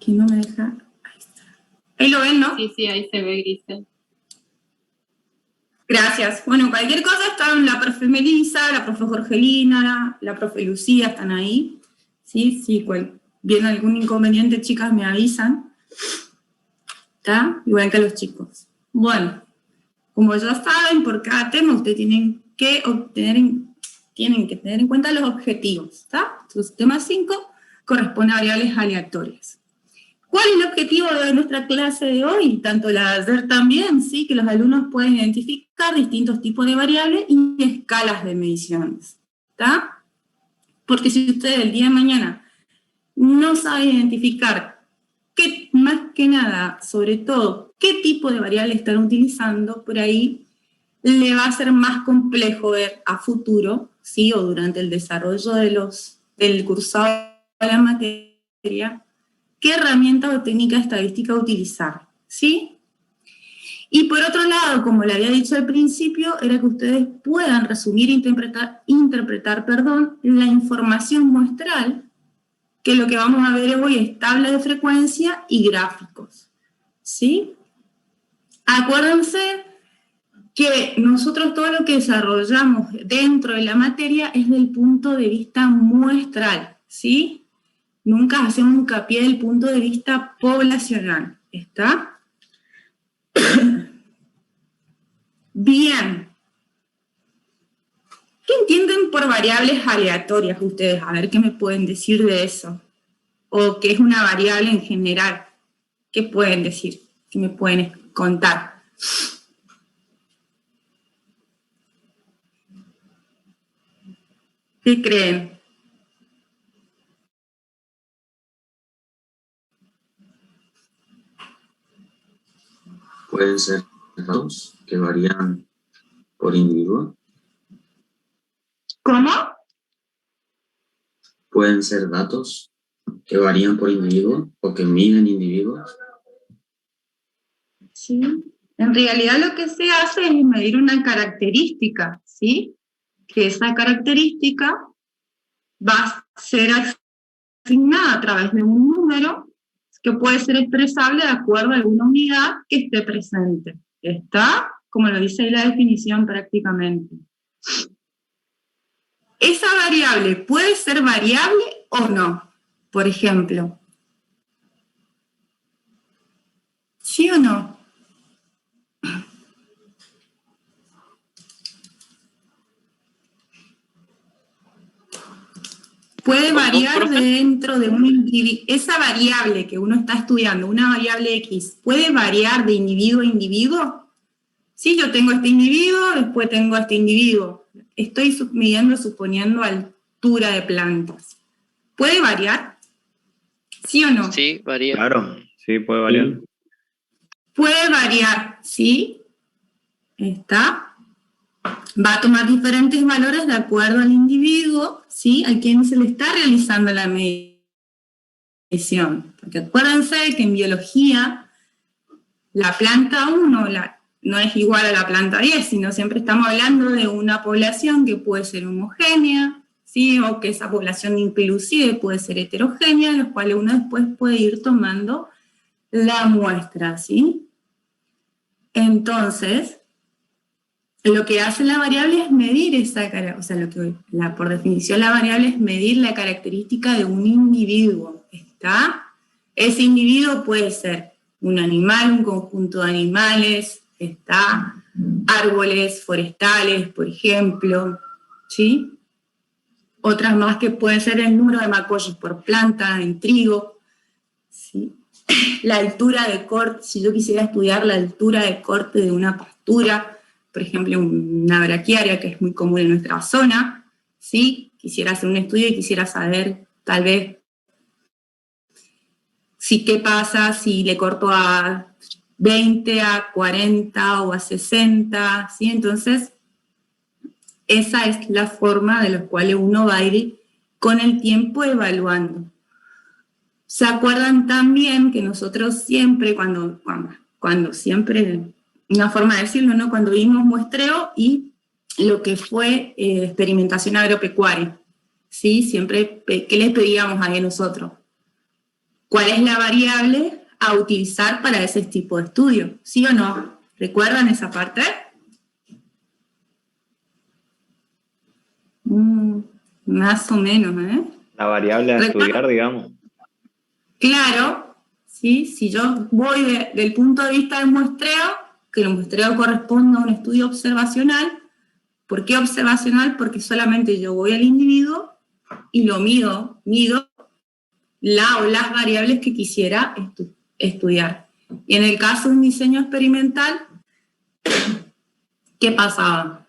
que no me deja... Ahí está. Ahí lo ven, ¿no? Sí, ahí se ve, Grisel. Gracias. Bueno, cualquier cosa están la profe Melissa, la profe Jorgelina, la profe Lucía, están ahí. Sí, viene algún inconveniente, chicas, me avisan. ¿Está? Igual que los chicos. Bueno, como ya saben, por cada tema ustedes tienen que tener en cuenta los objetivos. ¿Está? Entonces, tema 5 corresponde a variables aleatorias. ¿Cuál es el objetivo de nuestra clase de hoy? Tanto la de ayer también, ¿sí? Que los alumnos pueden identificar distintos tipos de variables y escalas de mediciones, ¿está? Porque si ustedes el día de mañana no saben identificar más que nada, sobre todo, qué tipo de variables están utilizando, por ahí le va a ser más complejo ver a futuro, ¿sí? O durante el desarrollo del cursado de la materia, qué herramienta o técnica estadística utilizar, ¿sí? Y por otro lado, como le había dicho al principio, era que ustedes puedan resumir e interpretar la información muestral, que lo que vamos a ver hoy es tabla de frecuencia y gráficos, ¿sí? Acuérdense que nosotros todo lo que desarrollamos dentro de la materia es del punto de vista muestral, ¿sí? Nunca hacemos hincapié del punto de vista poblacional, ¿está? Bien. ¿Qué entienden por variables aleatorias ustedes? A ver qué me pueden decir de eso. O qué es una variable en general. ¿Qué pueden decir? ¿Qué me pueden contar? ¿Qué creen? Pueden ser datos que varían por individuo. ¿Cómo? Pueden ser datos que varían por individuo o que miden individuos. Sí. En realidad lo que se hace es medir una característica, ¿sí? Que esa característica va a ser asignada a través de un número que puede ser expresable de acuerdo a alguna unidad que esté presente. ¿Está? Como lo dice ahí la definición prácticamente. ¿Esa variable puede ser variable o no? Por ejemplo. ¿Sí o no? Puede variar dentro de un individuo. Esa variable que uno está estudiando, una variable X, ¿puede variar de individuo a individuo? Sí, yo tengo este individuo, después tengo este individuo. Estoy midiendo, suponiendo altura de plantas. ¿Puede variar? ¿Sí o no? Sí, varía. Claro, sí, puede variar. Puede variar, ¿sí? Está. Va a tomar diferentes valores de acuerdo al individuo, ¿sí? A quien se le está realizando la medición. Porque acuérdense que en biología la planta 1 no es igual a la planta 10, sino siempre estamos hablando de una población que puede ser homogénea, ¿sí? O que esa población inclusive puede ser heterogénea, en los cuales uno después puede ir tomando la muestra, ¿sí? Entonces, lo que hace la variable es medir esa característica, o sea, por definición la variable es medir la característica de un individuo, ¿está? Ese individuo puede ser un animal, un conjunto de animales, ¿está? Árboles forestales, por ejemplo, ¿sí? Otras más que pueden ser el número de macollos por planta en trigo, ¿sí? La altura de corte, si yo quisiera estudiar la altura de corte de una pastura, por ejemplo, una braquiaria que es muy común en nuestra zona, ¿sí? Quisiera hacer un estudio y quisiera saber, tal vez, qué pasa si le corto a 20, a 40 o a 60, ¿sí? Entonces, esa es la forma de la cual uno va a ir con el tiempo evaluando. ¿Se acuerdan también que nosotros siempre, siempre, una forma de decirlo, ¿no? Cuando vimos muestreo y lo que fue experimentación agropecuaria, ¿sí? Siempre, ¿qué les pedíamos ahí nosotros? cuál es la variable a utilizar para ese tipo de estudio, ¿sí o no? ¿Recuerdan esa parte? Más o menos, ¿eh? La variable a estudiar, digamos. Claro, ¿sí? Si yo voy del punto de vista del muestreo, que el muestreo corresponde a un estudio observacional. ¿Por qué observacional? Porque solamente yo voy al individuo y lo mido la o las variables que quisiera estudiar. Y en el caso de un diseño experimental, ¿qué pasaba?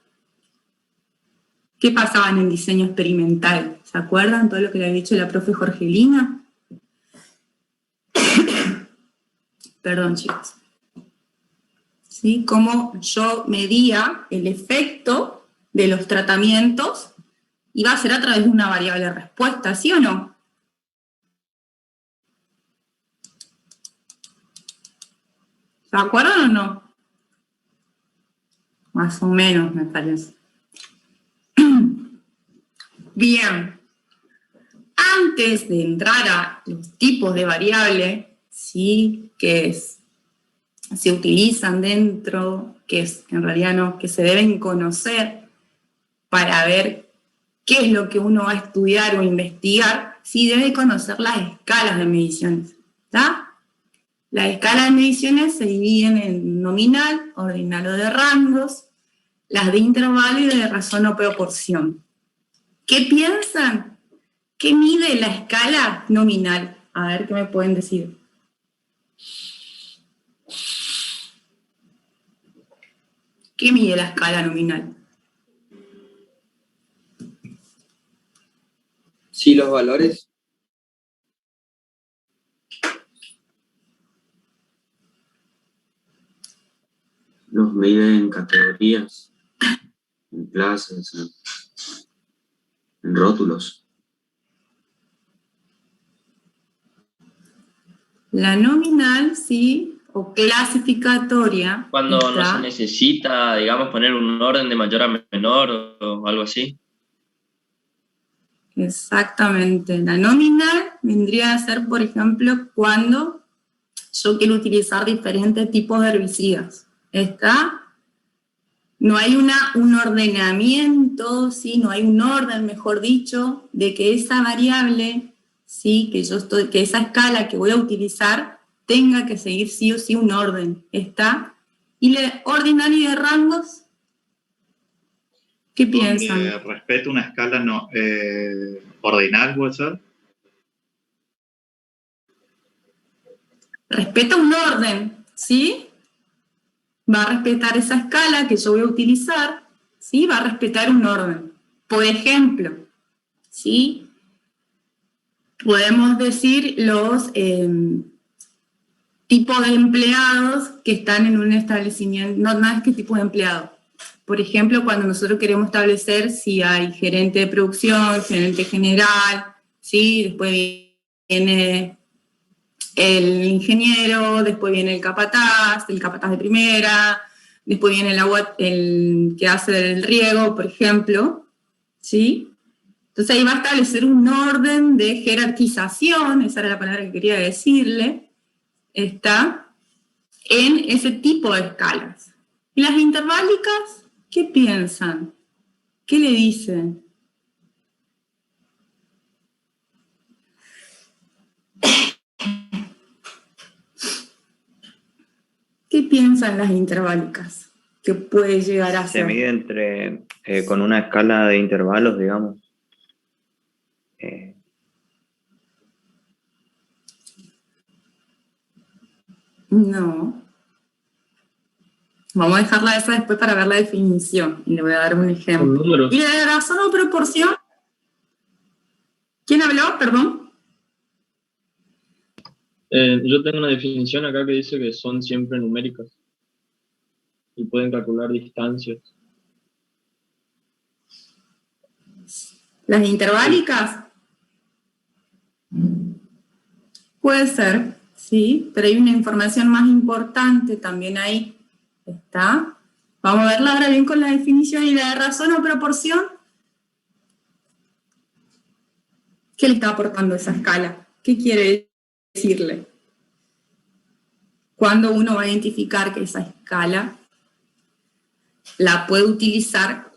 ¿Qué pasaba en el diseño experimental? ¿Se acuerdan todo lo que le había dicho la profe Jorgelina? Perdón, chicos. ¿Sí? Cómo yo medía el efecto de los tratamientos iba a ser a través de una variable respuesta, ¿sí o no? ¿Se acuerdan o no? Más o menos, me parece. Bien. Antes de entrar a los tipos de variable, ¿sí? Que se utilizan dentro, en realidad no, que se deben conocer para ver qué es lo que uno va a estudiar o investigar, sí debe conocer las escalas de mediciones, ¿está? Las escalas de mediciones se dividen en nominal, ordinal o de rangos, las de intervalo y de razón o proporción. ¿Qué piensan? ¿Qué mide la escala nominal? A ver, ¿qué me pueden decir? ¿Qué mide la escala nominal? Sí, los valores. Los mide en categorías, en clases, en rótulos. La nominal, sí, o clasificatoria. Cuando no se necesita, digamos, poner un orden de mayor a menor o algo así. Exactamente. La nominal vendría a ser, por ejemplo, cuando yo quiero utilizar diferentes tipos de herbicidas. ¿Está? No hay un ordenamiento, ¿sí? No hay un orden, mejor dicho, de que esa variable, ¿sí? Que esa escala que voy a utilizar tenga que seguir sí o sí un orden. ¿Está? ¿Y el ordinal y de rangos? ¿Qué piensan? Respeto una escala ordinal, ¿puede ser? Respeta un orden, ¿sí? Va a respetar esa escala que yo voy a utilizar, ¿sí? Va a respetar un orden. Por ejemplo, ¿sí? Podemos decir los tipos de empleados que están en un establecimiento, no es qué tipo de empleado. Por ejemplo, cuando nosotros queremos establecer si hay gerente de producción, gerente general, ¿sí? Después viene el ingeniero, después viene el capataz de primera, después viene el que hace el riego, por ejemplo, ¿sí? Entonces ahí va a establecer un orden de jerarquización, esa era la palabra que quería decirle, está en ese tipo de escalas. ¿Y las interválicas? ¿Qué piensan? ¿Qué le dicen? ¿Qué piensan las interválicas? ¿Qué puede llegar a ser? Se mide con una escala de intervalos, digamos. No. Vamos a dejarla esa después para ver la definición. Y le voy a dar un ejemplo. ¿Y la de razón o proporción? ¿Quién habló? Perdón. Yo tengo una definición acá que dice que son siempre numéricas y pueden calcular distancias. ¿Las interválicas? Puede ser, sí, pero hay una información más importante también ahí. ¿Está? Vamos a verla ahora bien con la definición. ¿Y la de razón o proporción? ¿Qué le está aportando esa escala? ¿Qué quiere decirle cuándo uno va a identificar que esa escala la puede utilizar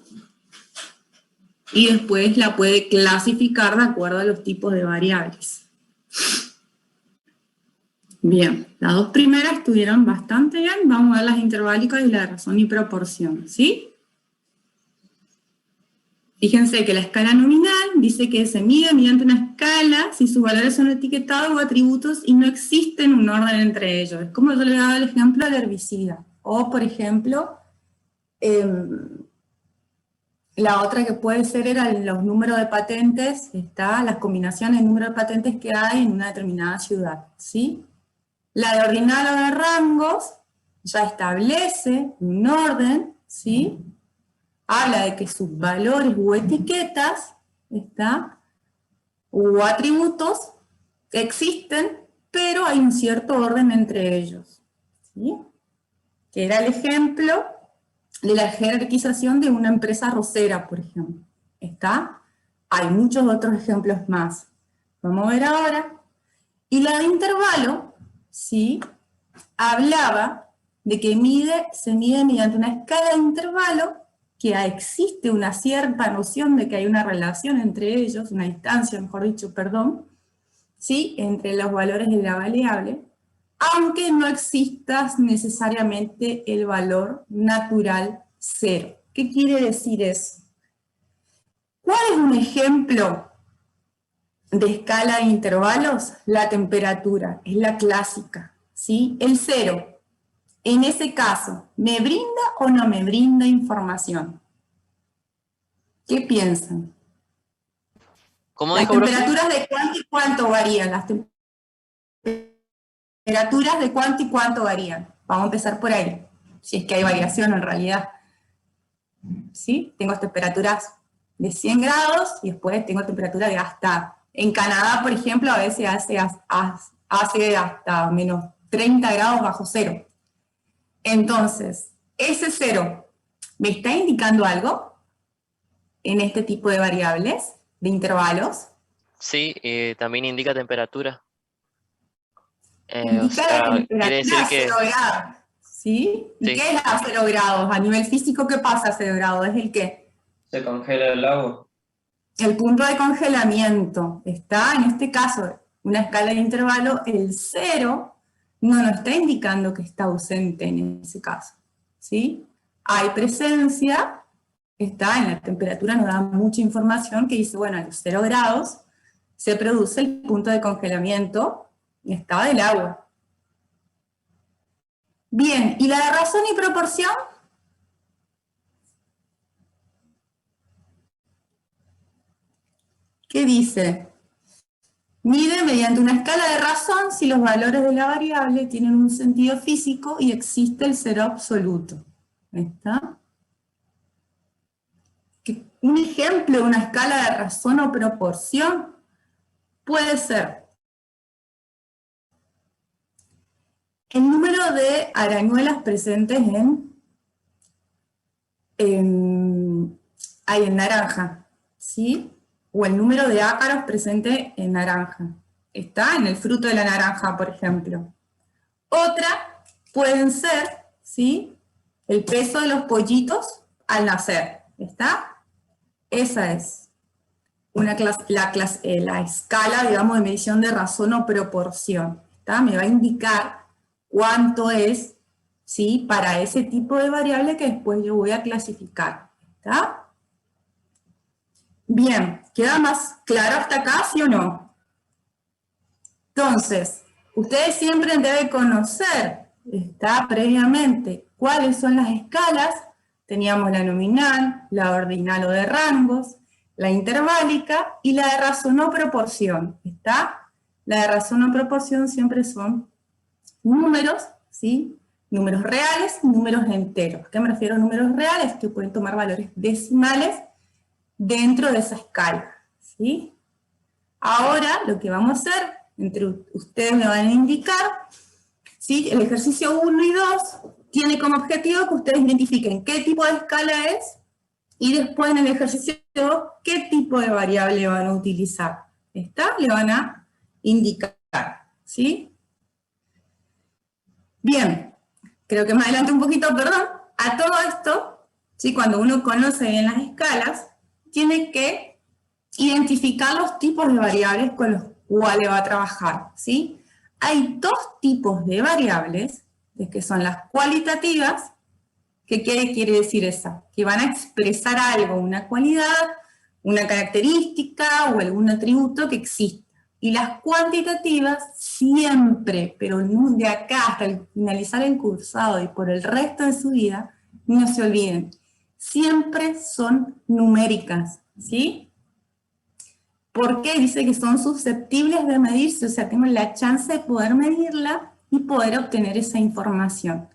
y después la puede clasificar de acuerdo a los tipos de variables. Bien, las dos primeras estuvieron bastante bien. Vamos a ver las intervalicas y la de razón y proporción, ¿sí? Fíjense que la escala nominal dice que se mide mediante una escala si sus valores son etiquetados o atributos y no existen un orden entre ellos. Es como yo le daba el ejemplo del herbicida. O, por ejemplo, la otra que puede ser eran los números de patentes, las combinaciones de números de patentes que hay en una determinada ciudad, ¿sí? La de ordinal o de rangos ya establece un orden, ¿sí? Habla de que sus valores u etiquetas, u atributos existen, pero hay un cierto orden entre ellos, ¿sí? Que era el ejemplo de la jerarquización de una empresa arrocera, por ejemplo. Hay muchos otros ejemplos más. Vamos a ver ahora. Y la de intervalo, ¿sí? Hablaba de que se mide mediante una escala de intervalo, que existe una cierta noción de que hay una relación entre ellos, una distancia, mejor dicho, perdón, ¿sí? Entre los valores de la variable, aunque no exista necesariamente el valor natural 0. ¿Qué quiere decir eso? ¿Cuál es un ejemplo de escala de intervalos? La temperatura, es la clásica, ¿sí? El 0. En ese caso, ¿me brinda o no me brinda información? ¿Qué piensan? ¿Cómo Las dijo, profe? temperaturas de cuánto y cuánto varían. Las temperaturas de cuánto y cuánto varían. Vamos a empezar por ahí, si es que hay variación en realidad. ¿Sí? Tengo temperaturas de 100 grados y después tengo temperatura de hasta... En Canadá, por ejemplo, a veces hace hasta menos 30 grados bajo cero. Entonces, ese 0, ¿me está indicando algo en este tipo de variables, de intervalos? Sí, también indica temperatura. Indica la temperatura quiere decir a que 0 grados, ¿sí? ¿Y Sí. qué es a 0 grados? A nivel físico, ¿qué pasa a 0 grados? ¿Es el qué? Se congela el agua. El punto de congelamiento. Está, en este caso, una escala de intervalo, el 0 no nos está indicando que está ausente en ese caso, ¿sí? Hay presencia, en la temperatura nos da mucha información que dice, bueno, a los 0 grados se produce el punto de congelamiento del agua. Bien, ¿y la de razón y proporción? ¿Qué dice? Mide mediante una escala de razón si los valores de la variable tienen un sentido físico y existe el 0 absoluto. ¿Está? Un ejemplo de una escala de razón o proporción puede ser el número de arañuelas presentes en naranja, ¿sí? O el número de ácaros presente en naranja. Está en el fruto de la naranja, por ejemplo. Otra pueden ser, ¿sí? El peso de los pollitos al nacer. ¿Está? Esa es la escala, digamos, de medición de razón o proporción. ¿Está? Me va a indicar cuánto es, ¿sí? Para ese tipo de variable que después yo voy a clasificar. ¿Está? Bien, ¿queda más claro hasta acá, sí o no? Entonces, ustedes siempre deben conocer, previamente, cuáles son las escalas. Teníamos la nominal, la ordinal o de rangos, la interválica y la de razón o proporción. La de razón o proporción siempre son números, ¿sí? Números reales, números enteros. ¿A qué me refiero a números reales? Que pueden tomar valores decimales dentro de esa escala, ¿sí? Ahora, lo que vamos a hacer, ustedes me van a indicar, ¿sí? El ejercicio 1 y 2 tiene como objetivo que ustedes identifiquen qué tipo de escala es, y después en el ejercicio 2, qué tipo de variable van a utilizar. Le van a indicar, ¿sí? Bien, creo que me adelanté un poquito, perdón. A todo esto, ¿sí? Cuando uno conoce bien las escalas, tiene que identificar los tipos de variables con los cuales va a trabajar, ¿sí? Hay dos tipos de variables, que son las cualitativas. ¿Qué quiere decir esa? Que van a expresar algo, una cualidad, una característica o algún atributo que exista. Y las cuantitativas siempre, pero de acá hasta el finalizar el cursado y por el resto de su vida, no se olviden, siempre son numéricas, ¿sí? ¿Por qué? Dice que son susceptibles de medirse, o sea, tengo la chance de poder medirla y poder obtener esa información.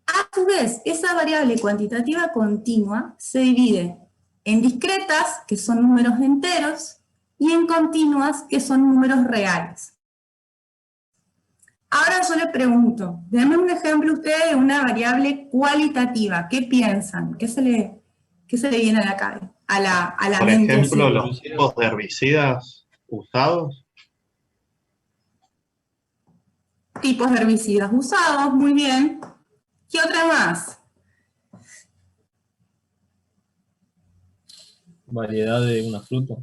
A su vez, esa variable cuantitativa continua se divide en discretas, que son números enteros, y en continuas, que son números reales. Ahora yo le pregunto, denme un ejemplo ustedes de una variable cualitativa. ¿Qué piensan? ¿Qué se le viene a la Por mente? ejemplo, Así? los tipos de herbicidas usados. Tipos de herbicidas usados, muy bien. ¿Qué otra más? Variedad de una fruta.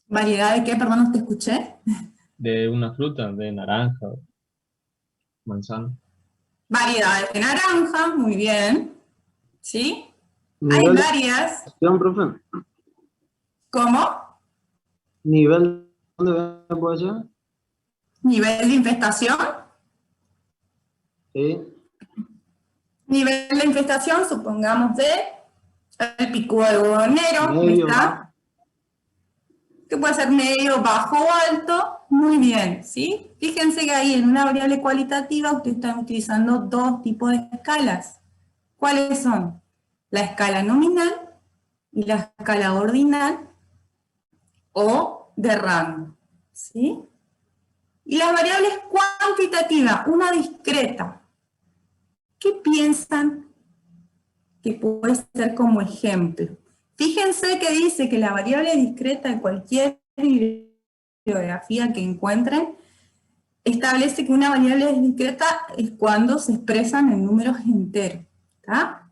¿Variedad de qué? Perdón, no te escuché. De una fruta, de naranja, manzana. Variedades de naranja, muy bien. ¿Sí? Hay Nivel de varias. infestación, profe. ¿Cómo? Nivel de puede ser. Nivel de infestación. Sí. Nivel de infestación, supongamos el picudo algodonero, Medio, ¿está? bajo. Que puede ser medio, bajo o alto. Muy bien, ¿sí? Fíjense que ahí en una variable cualitativa ustedes están utilizando dos tipos de escalas. ¿Cuáles son? La escala nominal y la escala ordinal o de rango, ¿sí? Y las variables cuantitativas, una discreta. ¿Qué piensan que puede ser como ejemplo? Fíjense que dice que la variable discreta en cualquier bibliografía que encuentren establece que una variable discreta es cuando se expresan en números enteros, ¿tá?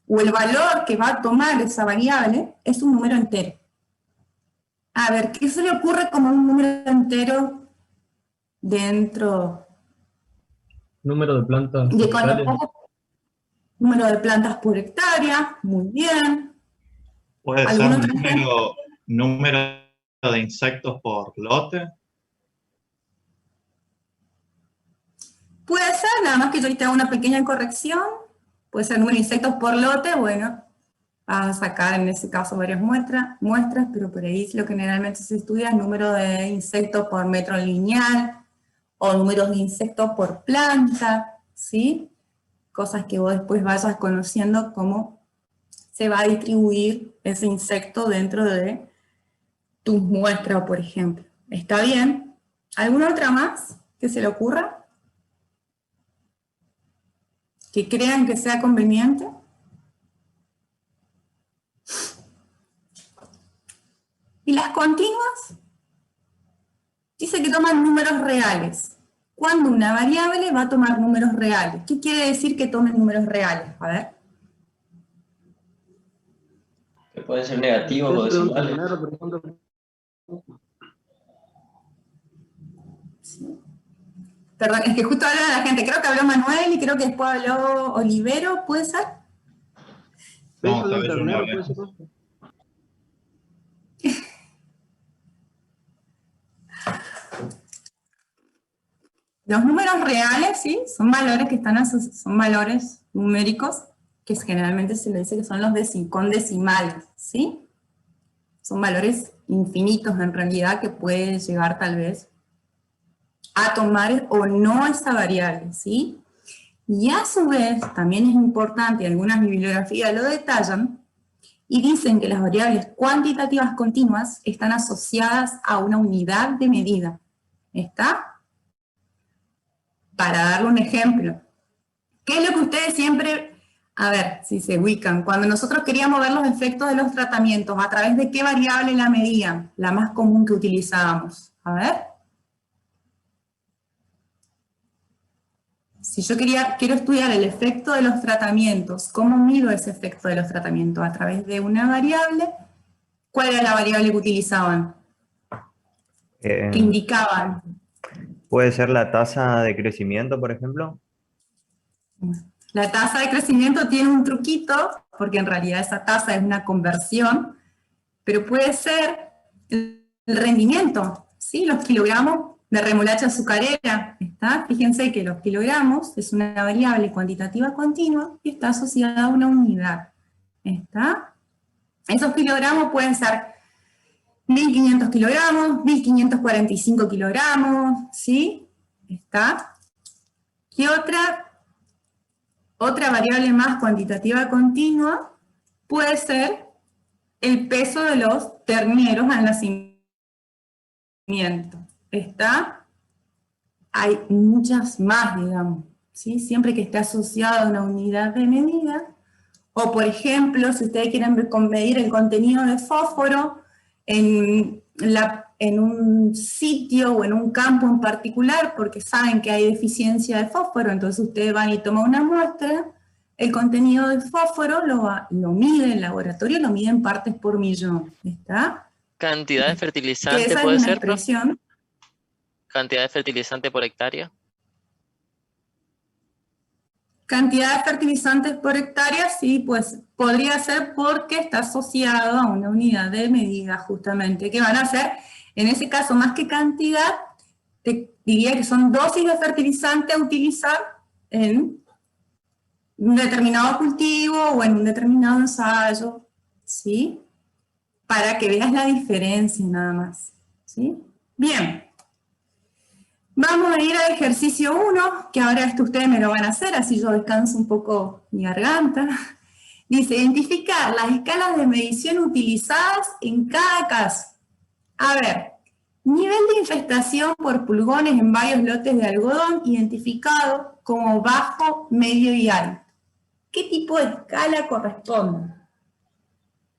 O el valor que va a tomar esa variable es un número entero. A ver, ¿qué se le ocurre como un número entero dentro Número de plantas de hectáreas. número de plantas por hectárea? Muy bien. Puede ¿Algún ser otro ejemplo? número de insectos por lote. Puede ser, nada más que yo ahorita hago una pequeña corrección. Puede ser número de insectos por lote, bueno, vas a sacar en ese caso varias muestras, pero por ahí lo que generalmente se estudia es número de insectos por metro lineal, o números de insectos por planta, ¿sí? Cosas que vos después vayas conociendo cómo se va a distribuir ese insecto dentro de tus muestras, por ejemplo. ¿Está bien? ¿Alguna otra más que se le ocurra? ¿Que crean que sea conveniente? ¿Y las continuas? Dice que toman números reales. ¿Cuándo una variable va a tomar números reales? ¿Qué quiere decir que tomen números reales? A ver. Que pueden ser negativos o Eso es un decimales. primero, por ejemplo. Perdón, es que justo hablaba la gente. Creo que habló Manuel y creo que después habló Olivero, ¿puede ser? No, Peso de todavía yo no ternero, hablé. puede ser, profe. Los números reales, ¿sí? Son valores que están son valores numéricos que generalmente se le dice que son los con decimales, ¿sí? Son valores infinitos en realidad que puede llegar tal vez a tomar o no esa variable, ¿sí? Y a su vez, también es importante, algunas bibliografías lo detallan, y dicen que las variables cuantitativas continuas están asociadas a una unidad de medida. ¿Está? Para darle un ejemplo. ¿Qué es lo que ustedes siempre A ver si se ubican. Cuando nosotros queríamos ver los efectos de los tratamientos, ¿a través de qué variable la medían? La más común que utilizábamos. A ver. Si yo quiero estudiar el efecto de los tratamientos, ¿cómo mido ese efecto de los tratamientos? A través de una variable. ¿Cuál era la variable que utilizaban? Eh, Que indicaban. ¿Puede ser la tasa de crecimiento, por ejemplo? La tasa de crecimiento tiene un truquito, porque en realidad esa tasa es una conversión, pero puede ser el rendimiento, ¿sí? Los kilogramos de remolacha azucarera, ¿está? Fíjense que los kilogramos es una variable cuantitativa continua y está asociada a una unidad, ¿está? Esos kilogramos pueden ser 1500 kilogramos, 1545 kilogramos, ¿sí? ¿Está? ¿Qué otra variable más cuantitativa continua puede ser el peso de los terneros al nacimiento? ¿Está? Hay muchas más, digamos, ¿sí? Siempre que esté asociado a una unidad de medida. O, por ejemplo, si ustedes quieren medir el contenido de fósforo en un sitio o en un campo en particular, porque saben que hay deficiencia de fósforo, entonces ustedes van y toman una muestra, el contenido de fósforo lo mide el laboratorio, lo mide en partes por millón, ¿está? ¿Cantidad de Que fertilizante esa es puede una ser, profe? expresión. ¿Cantidad de fertilizante por hectárea? Cantidad de fertilizantes por hectárea, sí, pues podría ser porque está asociado a una unidad de medida justamente, que van a ser, en ese caso, más que cantidad, te diría que son dosis de fertilizante a utilizar en un determinado cultivo o en un determinado ensayo, ¿sí? Para que veas la diferencia nada más, ¿sí? Bien. Vamos a ir al ejercicio 1, que ahora esto ustedes me lo van a hacer, así yo descanso un poco mi garganta. Dice, identificar las escalas de medición utilizadas en cada caso. A ver, nivel de infestación por pulgones en varios lotes de algodón identificado como bajo, medio y alto. ¿Qué tipo de escala corresponde?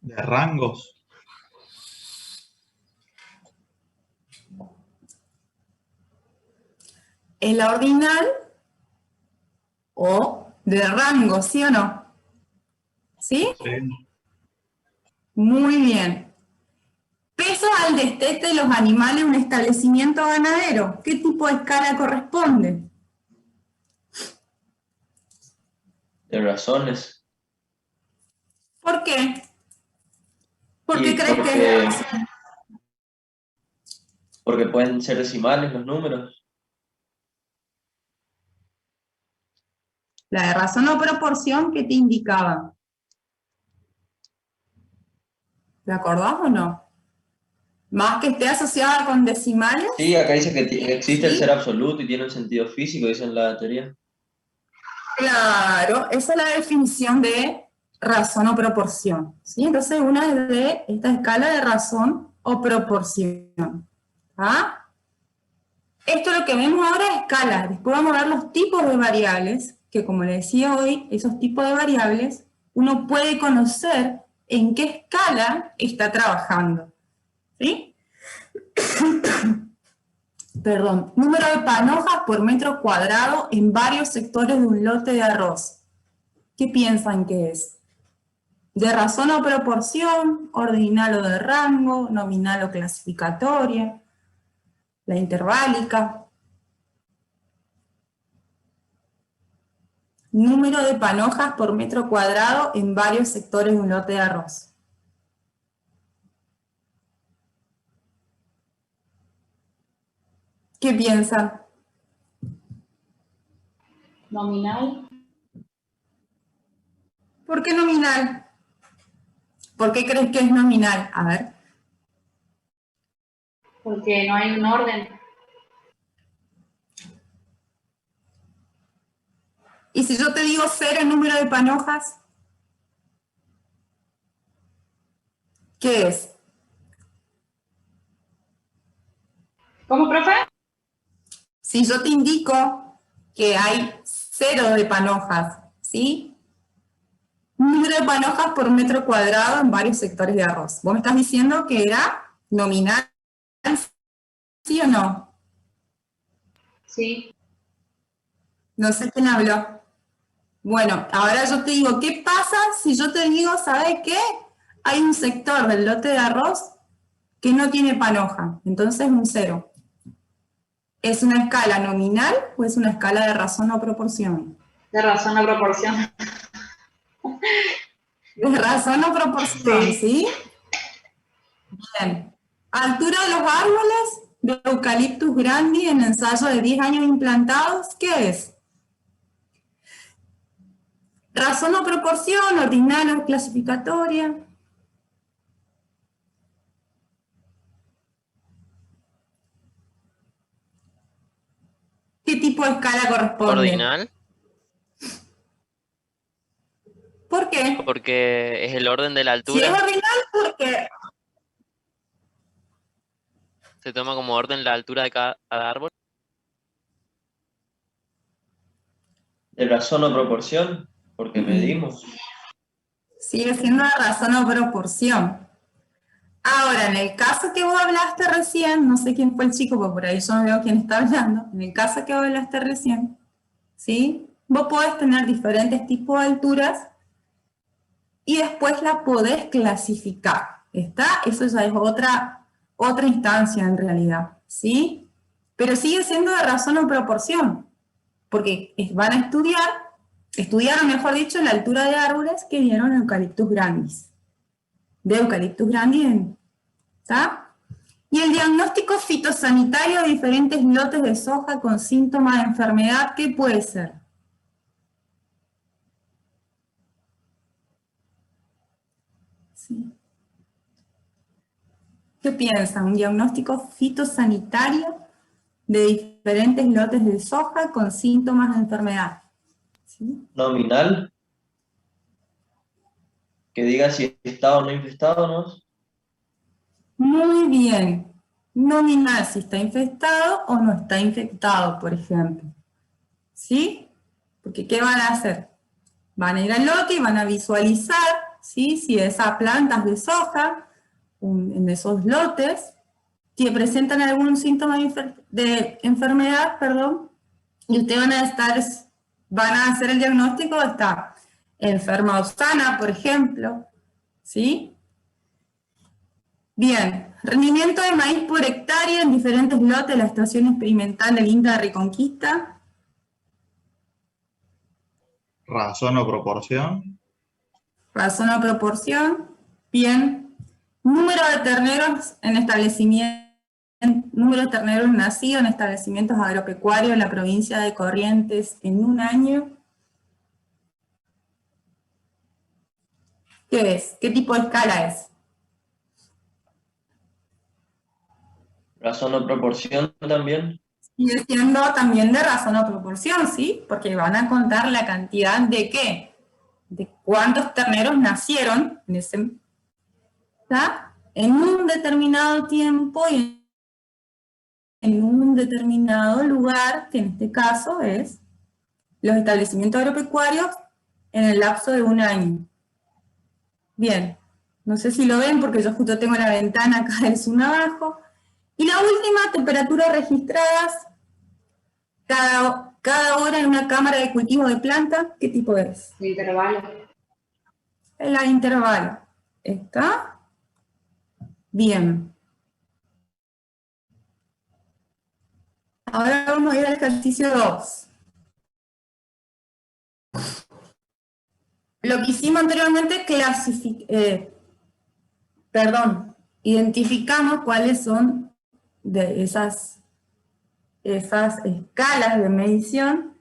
De rangos. ¿Es la ordinal o de rango, sí o no? ¿Sí? Sí. Muy bien. Peso al destete de los animales en un establecimiento ganadero. ¿Qué tipo de escala corresponde? De razones. ¿Por qué? ¿Por qué Y crees que es? porque pueden ser decimales los números. La de razón o proporción que te indicaba? ¿Te acordás o no? Más que esté asociada con decimales. Sí, acá dice que existe el ¿Sí? ser absoluto y tiene un sentido físico, dice en la teoría. Claro, esa es la definición de razón o proporción, ¿sí? Entonces una es de esta escala de razón o proporción. ¿Ah? Esto lo que vemos ahora es escala. Después vamos a ver los tipos de variables, que como les decía hoy, esos tipos de variables, uno puede conocer en qué escala está trabajando. ¿Sí? Perdón, número de panojas por metro cuadrado en varios sectores de un lote de arroz. ¿Qué piensan que es? ¿De razón o proporción? ¿Ordinal o de rango? ¿Nominal o clasificatoria? ¿La interválica? Número de panojas por metro cuadrado en varios sectores de un lote de arroz. ¿Qué piensan? Nominal. ¿Por qué nominal? ¿Por qué crees que es nominal? A ver. Porque no hay un orden. ¿Y si yo te digo 0 el número de panojas? ¿Qué es? ¿Cómo, profe? Si yo te indico que hay 0 de panojas, ¿sí? número de panojas por metro cuadrado en varios sectores de arroz. Vos me estás diciendo que era nominal, ¿sí o no? Sí. No sé quién habló. Bueno, ahora yo te digo, ¿qué pasa si yo te digo, ¿sabes qué? Hay un sector del lote de arroz que no tiene panoja, entonces un 0. ¿Es una escala nominal o es una escala de razón o proporción? De razón a proporción. De razón o proporción, Sí. ¿sí? Bien. Altura de los árboles de Eucalyptus grandi en ensayo de 10 años implantados, ¿qué es? ¿Razón o proporción, ordinal o clasificatoria? ¿Qué tipo de escala corresponde? Ordinal, ¿Por qué? porque es el orden de la Si es altura. ordinal, ¿por qué? Se toma como orden la altura de cada árbol. De razón o proporción, porque medimos. Sigue siendo de razón o proporción. Ahora, en el caso que vos hablaste recién, no sé quién fue el chico, porque por ahí yo no veo quién está hablando, en el caso que vos hablaste recién, ¿sí? Vos podés tener diferentes tipos de alturas y después la podés clasificar, ¿está? Eso ya es otra instancia en realidad, ¿sí? Pero sigue siendo de razón o proporción, porque van a estudiaron mejor dicho, la altura de árboles que dieron Eucalyptus grandis. De Eucalyptus grandis, ¿está? Y el diagnóstico fitosanitario de diferentes lotes de soja con síntomas de enfermedad, ¿qué puede ser? ¿Sí? ¿Qué piensan? Un diagnóstico fitosanitario de diferentes lotes de soja con síntomas de enfermedad. ¿Sí? Nominal, que diga si está o no infestado, ¿no? Muy bien. Nominal si está infestado o no está infectado, por ejemplo. ¿Sí? Porque ¿qué van a hacer? Van a ir al lote y van a visualizar, ¿sí? Si esas plantas de soja, en esos lotes, que presentan algún síntoma de enfermedad, perdón, y ustedes van a hacer el diagnóstico, está enferma o sana, por ejemplo, ¿sí? Bien, rendimiento de maíz por hectárea en diferentes lotes de la estación experimental del INTA de Reconquista. Razón o proporción. Razón o proporción. Bien. Número de terneros en establecimientos, número de terneros nacidos en establecimientos agropecuarios en la provincia de Corrientes en un año. ¿Qué es? ¿Qué tipo de escala es? Razón o proporción también. Sigue siendo también de razón o proporción, ¿sí? Porque van a contar la cantidad de ¿qué? De cuántos terneros nacieron ¿está? En un determinado tiempo y en un determinado lugar, que en este caso es los establecimientos agropecuarios en el lapso de un año. Bien, no sé si lo ven porque yo justo tengo la ventana acá del Zoom abajo. Y la última, temperaturas registradas cada hora en una cámara de cultivo de planta. ¿Qué tipo es? De intervalo. El intervalo. ¿Está? Bien. Ahora vamos a ir al ejercicio 2. Lo que hicimos anteriormente, identificamos cuáles son de esas escalas de medición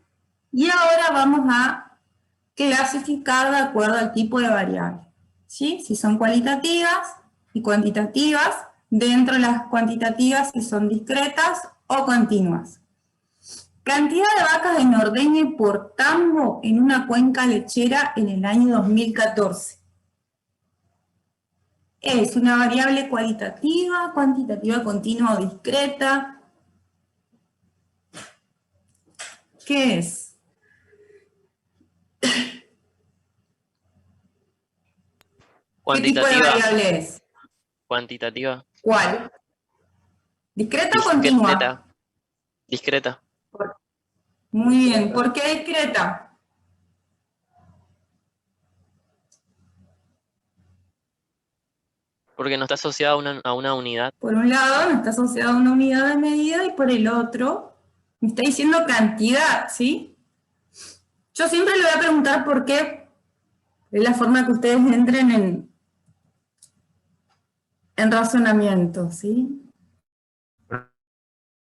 y ahora vamos a clasificar de acuerdo al tipo de variable. ¿Sí? Si son cualitativas y cuantitativas, dentro de las cuantitativas si son discretas o continuas. Cantidad de vacas en ordeñe por tambo en una cuenca lechera en el año 2014. ¿Es una variable cualitativa, cuantitativa, continua o discreta? ¿Qué es? ¿Qué tipo de Cuantitativa. variable es? Cuantitativa. ¿Cuál? ¿Discreta o continua? Discreta. Discreta. Muy bien. ¿Por qué discreta? Porque no está asociada a una unidad. Por un lado, no está asociado a una unidad de medida y por el otro, me está diciendo cantidad, ¿sí? Yo siempre le voy a preguntar por qué, es la forma que ustedes entren en razonamiento, ¿sí?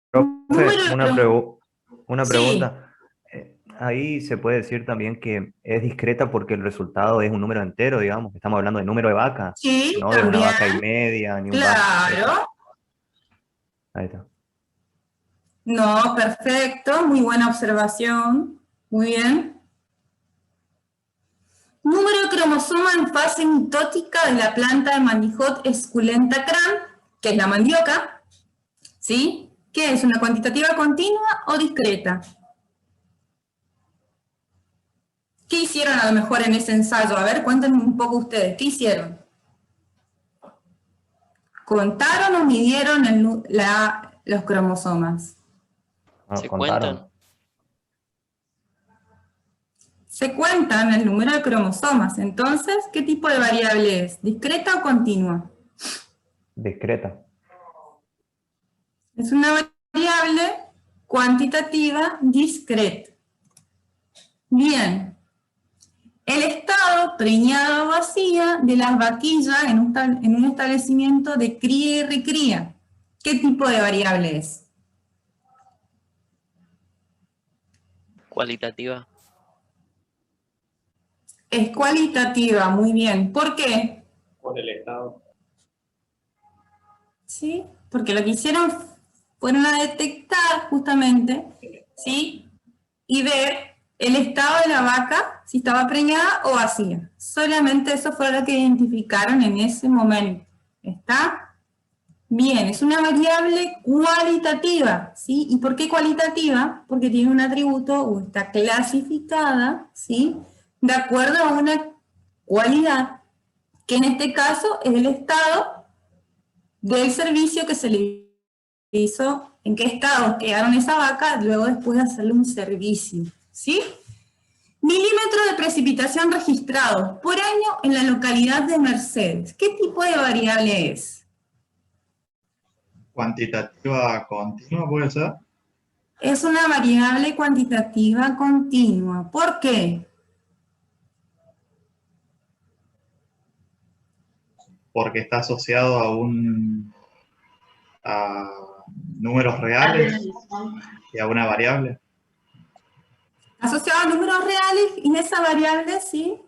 Profe, una Sí. pregunta. Ahí se puede decir también que es discreta porque el resultado es un número entero, digamos. Estamos hablando de número de vaca, Sí, no de una también. vaca y media, ni un vaca. Claro. Ahí está. No, perfecto, muy buena observación. Muy bien. Número de cromosoma en fase mitótica de la planta de Manihot esculenta cran, que es la mandioca, ¿sí? ¿Qué es? ¿Una cuantitativa continua o discreta? ¿Qué hicieron a lo mejor en ese ensayo? A ver, cuéntenme un poco ustedes, ¿qué hicieron? ¿Contaron o midieron los cromosomas? Ah, Se contaron. cuentan. Se cuentan el número de cromosomas. Entonces, ¿qué tipo de variable es? ¿Discreta o continua? Discreta. Es una variable cuantitativa discreta. Bien. El estado preñado o vacía de las vaquillas en un establecimiento de cría y recría. ¿Qué tipo de variable es? Cualitativa. Es cualitativa, muy bien. ¿Por qué? Por el estado. ¿Sí? Porque lo que hicieron fueron a detectar justamente, ¿sí? Y ver el estado de la vaca, si estaba preñada o vacía. Solamente eso fue lo que identificaron en ese momento. ¿Está? Bien, es una variable cualitativa, ¿sí? ¿Y por qué cualitativa? Porque tiene un atributo o está clasificada, ¿sí? De acuerdo a una cualidad, que en este caso es el estado del servicio que se le hizo, en qué estado quedaron esa vaca, luego después de hacerle un servicio, ¿sí? Milímetros de precipitación registrados por año en la localidad de Mercedes. ¿Qué tipo de variable es? Cuantitativa continua, ¿puede ser? Es una variable cuantitativa continua. ¿Por qué? Porque está asociado a números reales y a una variable. Asociado a números reales, y esa variable sí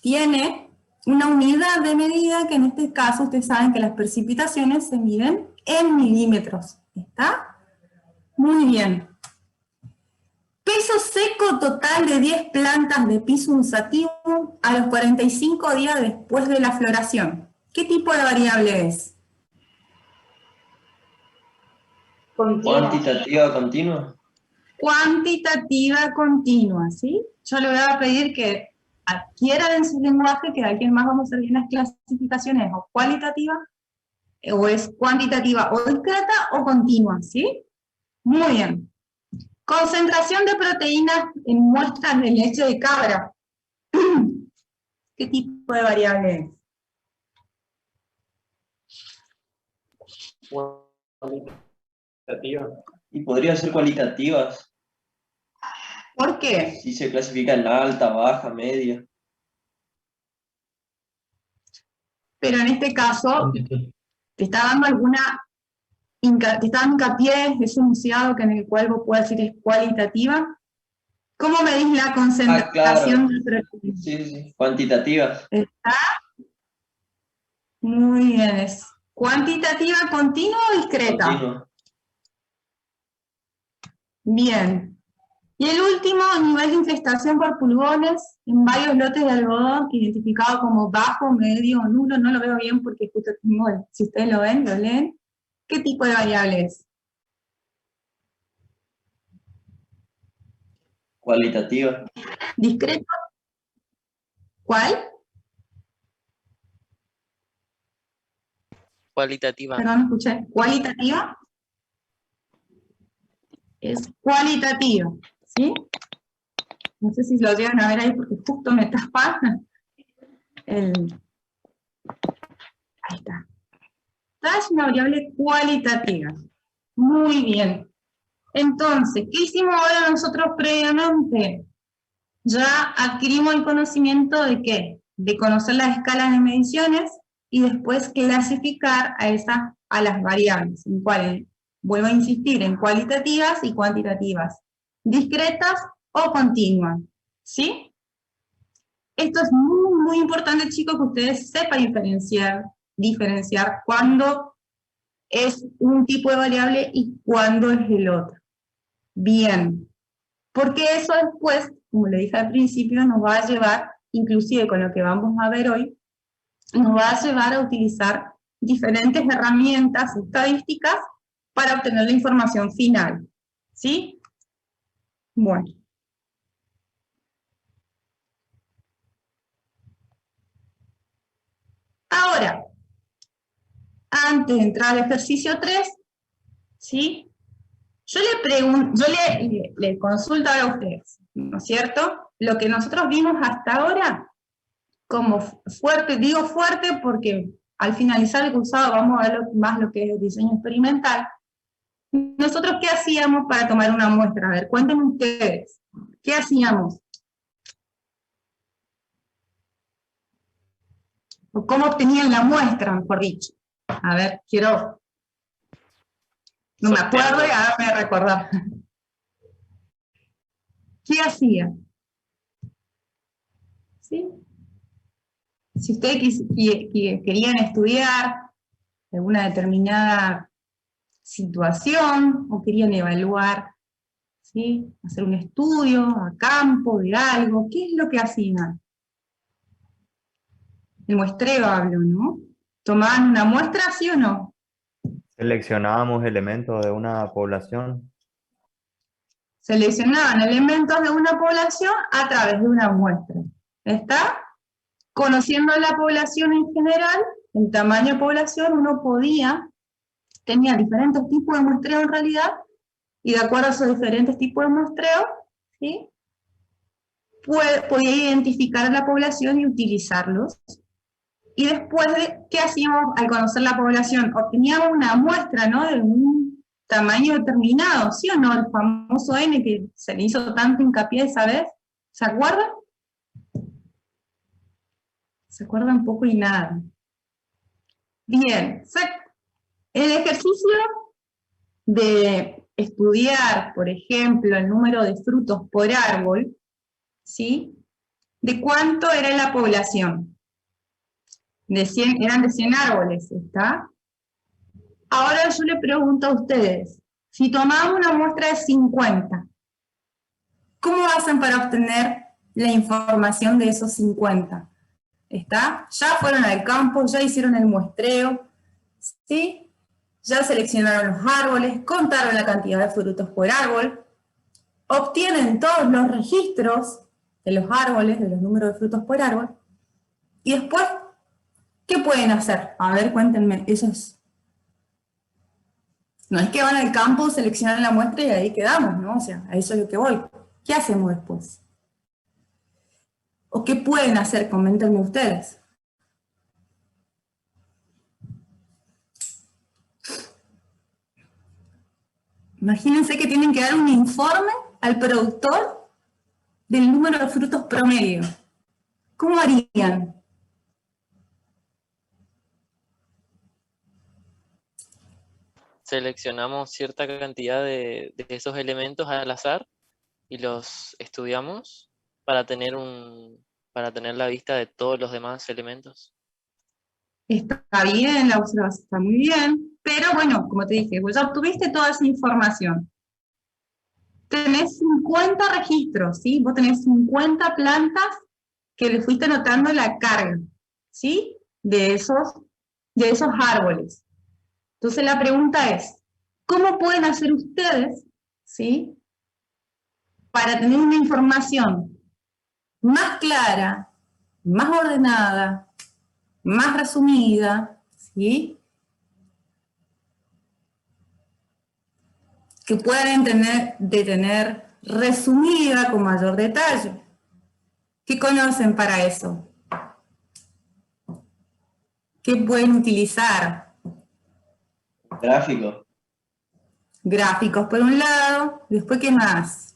tiene una unidad de medida que en este caso ustedes saben que las precipitaciones se miden en milímetros. ¿Está? Muy bien. Peso seco total de 10 plantas de Pisum sativum a los 45 días después de la floración. ¿Qué tipo de variable es? Cuantitativa continua. Cuantitativa continua, ¿sí? Yo le voy a pedir que adquieran en su lenguaje, que de aquí en más vamos a ver bien las clasificaciones, o cualitativa, o es cuantitativa o discreta o continua, ¿sí? Muy bien. Concentración de proteínas en muestras de leche de cabra. ¿Qué tipo de variable es? Cualitativa. Y podría ser cualitativas, ¿Por qué? si se clasifica en alta, baja, media. Pero en este caso, te está dando te está dando hincapié, es enunciado que en el cual vos puedes decir es cualitativa. ¿Cómo medís la concentración claro. de proteínas? Sí. Cuantitativas. ¿Está? Muy bien, ¿es cuantitativa, continua o discreta? Continua. Bien. Y el último, nivel de infestación por pulgones en varios lotes de algodón identificado como bajo, medio o nulo. No lo veo bien porque justo tengo si ustedes lo ven, lo leen. ¿Qué tipo de variable es? Cualitativa. ¿Discreto? ¿Cuál? Cualitativa. Perdón, escuché. ¿Cualitativa? Es cualitativa, ¿sí? No sé si lo llegan a ver ahí porque justo me tapa el... Ahí está. Esta es una variable cualitativa. Muy bien. Entonces, ¿qué hicimos ahora nosotros previamente? Ya adquirimos el conocimiento de ¿qué? De conocer las escalas de mediciones y después clasificar a las variables, en cuáles, vuelvo a insistir, en cualitativas y cuantitativas, discretas o continuas, ¿sí? Esto es muy, muy importante, chicos, que ustedes sepan diferenciar cuándo es un tipo de variable y cuándo es el otro. Bien, porque eso después, como le dije al principio, nos va a llevar, inclusive con lo que vamos a ver hoy, nos va a llevar a utilizar diferentes herramientas estadísticas para obtener la información final, ¿sí? Bueno. Ahora, antes de entrar al ejercicio 3, ¿sí? Yo le consulto ahora a ustedes, ¿no es cierto? Lo que nosotros vimos hasta ahora, como fuerte, digo fuerte porque al finalizar el cursado vamos a ver más lo que es el diseño experimental. ¿Nosotros qué hacíamos para tomar una muestra? A ver, cuéntenme ustedes, ¿qué hacíamos? ¿O cómo obtenían la muestra, mejor dicho? A ver, no me acuerdo y ahora me voy a recordar. ¿Qué hacía? ¿Sí? Si ustedes querían estudiar alguna determinada situación o querían evaluar, ¿sí? Hacer un estudio a campo de algo, ¿qué es lo que hacían? El muestreo hablo, ¿no? ¿Tomaban una muestra, sí o no? Seleccionábamos elementos de una población. Seleccionaban elementos de una población a través de una muestra. ¿Está? Conociendo la población en general, el tamaño de población, uno tenía diferentes tipos de muestreo en realidad, y de acuerdo a esos diferentes tipos de muestreo, ¿sí? Podía identificar a la población y utilizarlos. Y después, ¿qué hacíamos al conocer la población? Obteníamos una muestra, ¿no? De un tamaño determinado, ¿sí o no? El famoso N que se le hizo tanto hincapié esa vez, ¿se acuerdan? ¿Se acuerdan poco y nada? Bien, el ejercicio de estudiar, por ejemplo, el número de frutos por árbol, ¿sí? ¿De cuánto era la población? Eran de 100 árboles, ¿está? Ahora yo le pregunto a ustedes, si tomamos una muestra de 50, ¿cómo hacen para obtener la información de esos 50? ¿Está? Ya fueron al campo, ya hicieron el muestreo, ¿sí? Ya seleccionaron los árboles, contaron la cantidad de frutos por árbol, obtienen todos los registros de los árboles, de los números de frutos por árbol, y después, ¿qué pueden hacer? A ver, cuéntenme, no es que van al campo, seleccionan la muestra y ahí quedamos, ¿no? O sea, a eso es lo que voy. ¿Qué hacemos después? ¿O qué pueden hacer? Coméntenme ustedes. Imagínense que tienen que dar un informe al productor del número de frutos promedio. ¿Cómo harían? Seleccionamos cierta cantidad de esos elementos al azar y los estudiamos para tener la vista de todos los demás elementos. Está bien, la observación está muy bien, pero bueno, como te dije, vos ya obtuviste toda esa información. Tenés 50 registros, ¿sí? Vos tenés 50 plantas que le fuiste anotando la carga, ¿sí? De esos árboles. Entonces la pregunta es, ¿cómo pueden hacer ustedes, ¿sí? Para tener una información más clara, más ordenada, más resumida, ¿sí? que puedan tener resumida con mayor detalle. ¿Qué conocen para eso? ¿Qué pueden utilizar? Gráfico. Gráficos por un lado, después ¿qué más?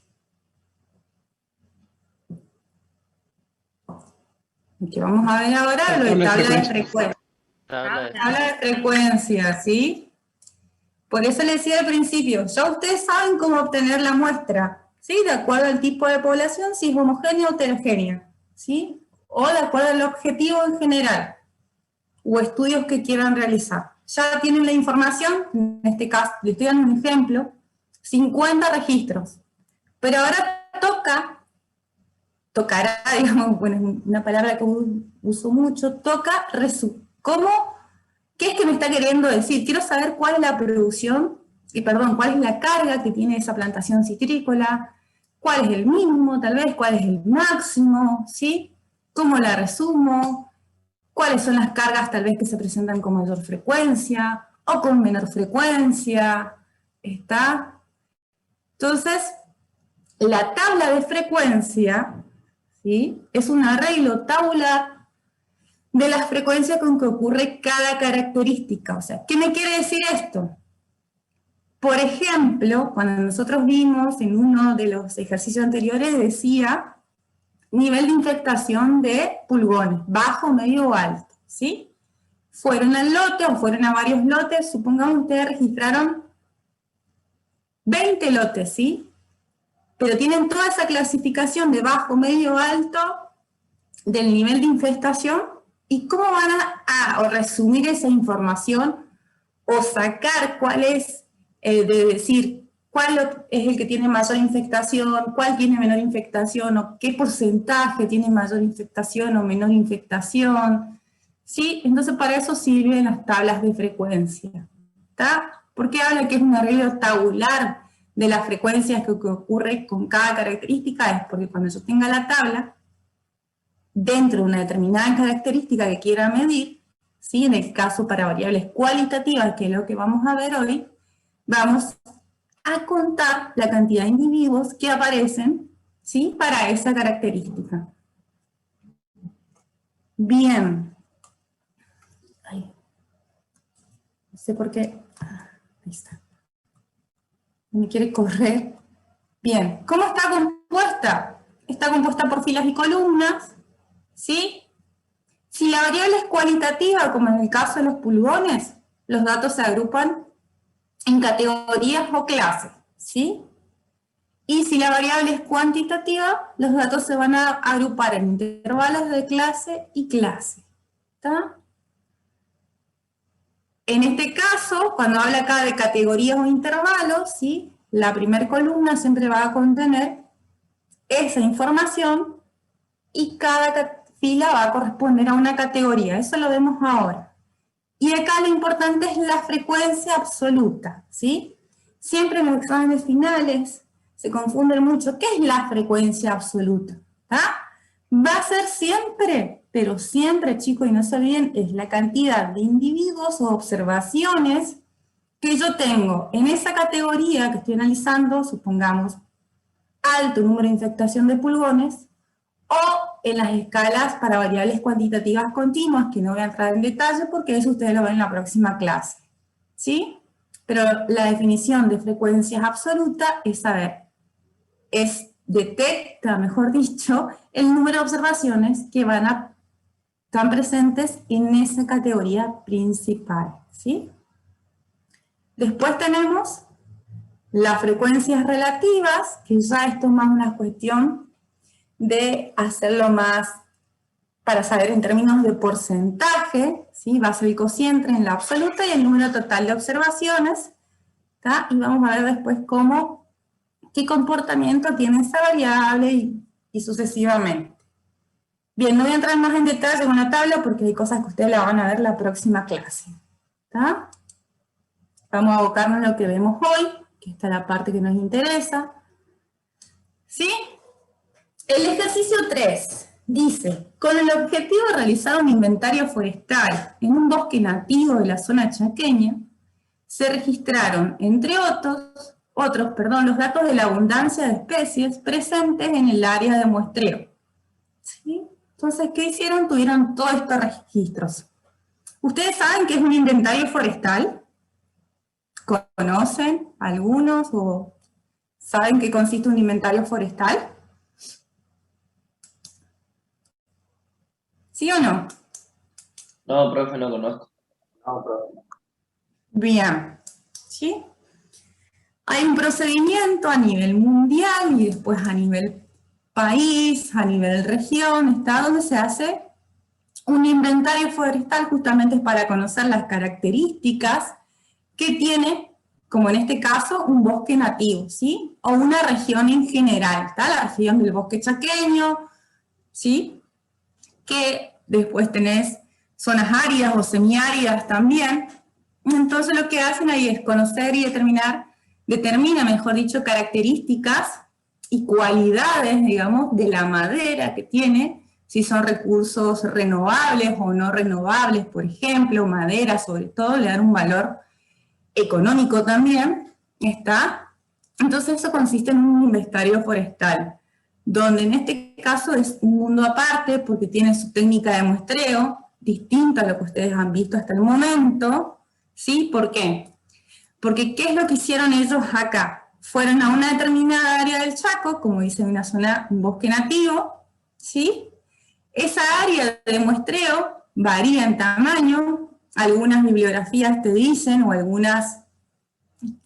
Lo que vamos a ver ahora, lo de tabla de frecuencia. Tabla de frecuencia, ¿sí? Por eso les decía al principio, ya ustedes saben cómo obtener la muestra, ¿sí? De acuerdo al tipo de población, si es homogénea o heterogénea, ¿sí? O de acuerdo al objetivo en general, o estudios que quieran realizar. Ya tienen la información, en este caso, les estoy dando un ejemplo, 50 registros. Pero ahora tocará, digamos, bueno, es una palabra que uso mucho, ¿qué es que me está queriendo decir? Quiero saber cuál es la producción, cuál es la carga que tiene esa plantación citrícola, cuál es el mínimo, tal vez, cuál es el máximo, ¿sí? ¿Cómo la resumo? ¿Cuáles son las cargas tal vez que se presentan con mayor frecuencia o con menor frecuencia? ¿Está? Entonces, la tabla de frecuencia, ¿sí? Es un arreglo tabular de las frecuencias con que ocurre cada característica. O sea, ¿qué me quiere decir esto? Por ejemplo, cuando nosotros vimos en uno de los ejercicios anteriores, decía nivel de infectación de pulgones, bajo, medio o alto, ¿sí? Fueron al lote o fueron a varios lotes, supongamos ustedes registraron 20 lotes, ¿sí? Pero tienen toda esa clasificación de bajo, medio, alto, del nivel de infestación, ¿y cómo van a resumir esa información o sacar cuál es, de decir, cuál es el que tiene mayor infectación, cuál tiene menor infectación, o qué porcentaje tiene mayor infectación o menor infectación? ¿Sí? Entonces para eso sirven las tablas de frecuencia. ¿Está? ¿Por qué habla que es un arreglo tabular de las frecuencias que ocurre con cada característica? Es porque cuando yo tenga la tabla, dentro de una determinada característica que quiera medir, ¿sí? En el caso para variables cualitativas, que es lo que vamos a ver hoy, vamos a contar la cantidad de individuos que aparecen, ¿sí? Para esa característica. Bien. Ay. No sé por qué. Ahí está. Me quiere correr. Bien. ¿Cómo está compuesta? Está compuesta por filas y columnas, ¿sí? Si la variable es cualitativa, como en el caso de los pulgones, los datos se agrupan en categorías o clases, ¿sí? Y si la variable es cuantitativa, los datos se van a agrupar en intervalos de clase y clase, ¿está? En este caso, cuando habla acá de categorías o intervalos, ¿sí? La primera columna siempre va a contener esa información y cada fila va a corresponder a una categoría. Eso lo vemos ahora. Y acá lo importante es la frecuencia absoluta, ¿sí? Siempre en los exámenes finales se confunden mucho. ¿Qué es la frecuencia absoluta? ¿Tá? Va a ser siempre, pero siempre, chicos, y no se olviden, es la cantidad de individuos o observaciones que yo tengo en esa categoría que estoy analizando, supongamos, alto número de infectación de pulgones, o en las escalas para variables cuantitativas continuas, que no voy a entrar en detalle porque eso ustedes lo ven en la próxima clase, ¿sí? Pero la definición de frecuencias absoluta es saber, detecta, mejor dicho, el número de observaciones que están presentes en esa categoría principal, ¿sí? Después tenemos las frecuencias relativas, que ya esto es más una cuestión de hacerlo más para saber en términos de porcentaje, ¿sí? Va a ser el cociente en la absoluta y el número total de observaciones, ¿tá? Y vamos a ver después qué comportamiento tiene esa variable y sucesivamente. Bien, no voy a entrar más en detalle con la tabla porque hay cosas que ustedes la van a ver la próxima clase, ¿tá? Vamos a abocarnos en lo que vemos hoy, que esta es la parte que nos interesa, ¿sí? El ejercicio 3 dice, con el objetivo de realizar un inventario forestal en un bosque nativo de la zona chaqueña, se registraron, entre otros, los datos de la abundancia de especies presentes en el área de muestreo. ¿Sí? Entonces, ¿qué hicieron? Tuvieron todos estos registros. ¿Ustedes saben qué es un inventario forestal? ¿Conocen algunos o saben qué consiste un inventario forestal? ¿Sí o no? No, profe, no conozco. Bien. ¿Sí? Hay un procedimiento a nivel mundial y después a nivel país, a nivel región, está donde se hace un inventario forestal justamente para conocer las características que tiene, como en este caso, un bosque nativo, ¿sí? O una región en general, está la región del bosque chaqueño, ¿sí? Que después tenés zonas áridas o semiáridas también. Entonces lo que hacen ahí es conocer y determina, mejor dicho, características y cualidades, digamos, de la madera que tiene, si son recursos renovables o no renovables, por ejemplo, madera sobre todo, le dan un valor económico también, ¿está? Entonces eso consiste en un inventario forestal, donde en este caso es un mundo aparte, porque tiene su técnica de muestreo, distinta a lo que ustedes han visto hasta el momento, ¿sí? ¿Por qué? Porque ¿qué es lo que hicieron ellos acá? Fueron a una determinada área del Chaco, como dice una zona, un bosque nativo, ¿sí? Esa área de muestreo varía en tamaño, algunas bibliografías te dicen, o algunas,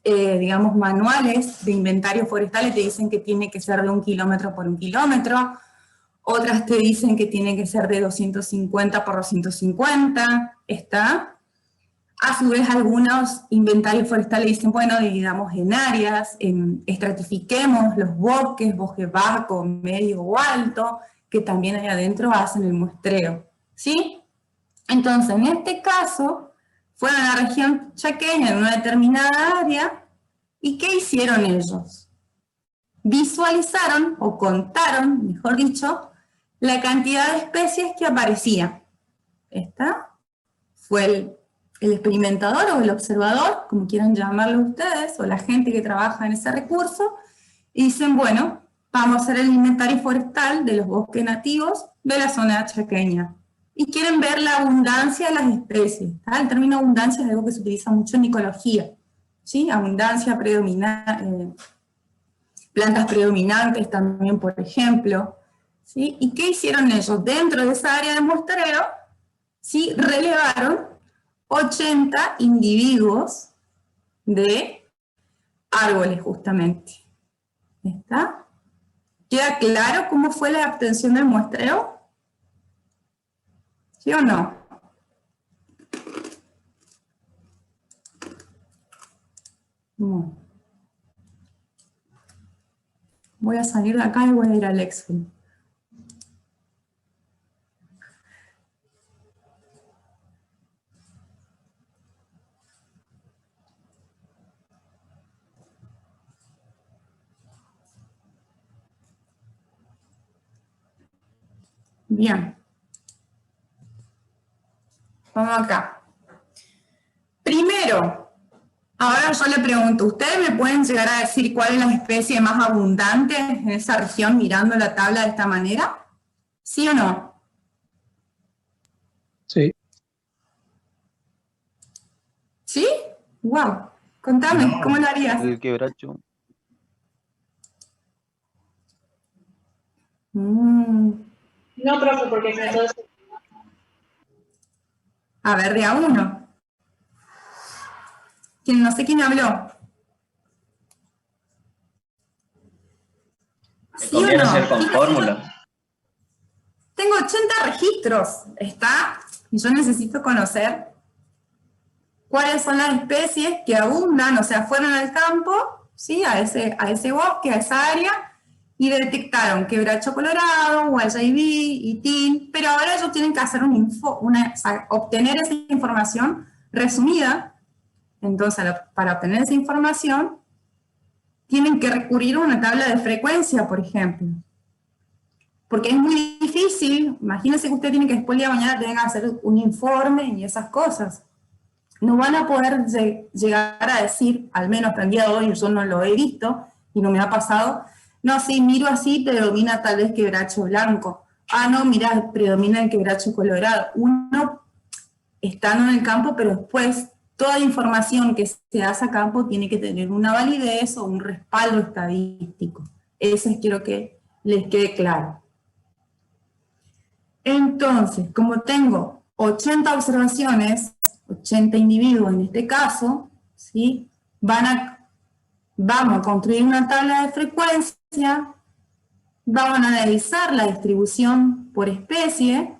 digamos, manuales de inventarios forestales te dicen que tiene que ser de 1 kilómetro por 1 kilómetro, otras te dicen que tiene que ser de 250 por 250, ¿está? A su vez, algunos inventarios forestales dicen, bueno, dividamos en áreas, estratifiquemos los bosques, bosque bajo, medio o alto, que también ahí adentro hacen el muestreo, ¿sí? Entonces, en este caso, fueron a la región chaqueña en una determinada área, ¿y qué hicieron ellos? Visualizaron, o contaron, mejor dicho, la cantidad de especies que aparecían. ¿Está? Fue el experimentador o el observador, como quieran llamarlo ustedes, o la gente que trabaja en ese recurso, y dicen, bueno, vamos a hacer el inventario forestal de los bosques nativos de la zona chaqueña. Y quieren ver la abundancia de las especies. ¿Tá? El término abundancia es algo que se utiliza mucho en ecología. ¿Sí? Abundancia, plantas predominantes también, por ejemplo. ¿Sí? ¿Y qué hicieron ellos? Dentro de esa área de muestreo, ¿sí? Relevaron 80 individuos de árboles, justamente. ¿Está? ¿Queda claro cómo fue la obtención del muestreo? ¿Sí o no? No. Voy a salir de acá y voy a ir al Excel. Bien. Vamos acá. Primero, ahora yo le pregunto, ¿ustedes me pueden llegar a decir cuál es la especie más abundante en esa región mirando la tabla de esta manera? ¿Sí o no? Sí. ¿Sí? Wow. Contame, No. ¿cómo lo harías? El quebracho. No, profe, porque si entonces... A ver, de a uno. No sé quién habló. Me ¿Sí o conviene no? hacer con fórmula. Tengo 80 registros, ¿está? Y yo necesito conocer cuáles son las especies que abundan, o sea, fueron al campo, ¿sí? A ese bosque, a esa área, y detectaron quebracho colorado, YJB, ITIN, pero ahora ellos tienen que hacer obtener esa información resumida. Entonces, para obtener esa información, tienen que recurrir a una tabla de frecuencia, por ejemplo. Porque es muy difícil, imagínense que usted tiene que después de la mañana tenga que hacer un informe y esas cosas. no van a poder llegar a decir, al menos hasta el día de hoy, yo no lo he visto y no me ha pasado, no, sí, miro así, predomina tal vez quebracho blanco. Ah, no, mira, predomina el quebracho colorado. Uno estando en el campo, pero después toda información que se hace a campo tiene que tener una validez o un respaldo estadístico. Eso quiero que les quede claro. Entonces, como tengo 80 observaciones, 80 individuos en este caso, ¿sí? Vamos a construir una tabla de frecuencia, vamos a analizar la distribución por especie,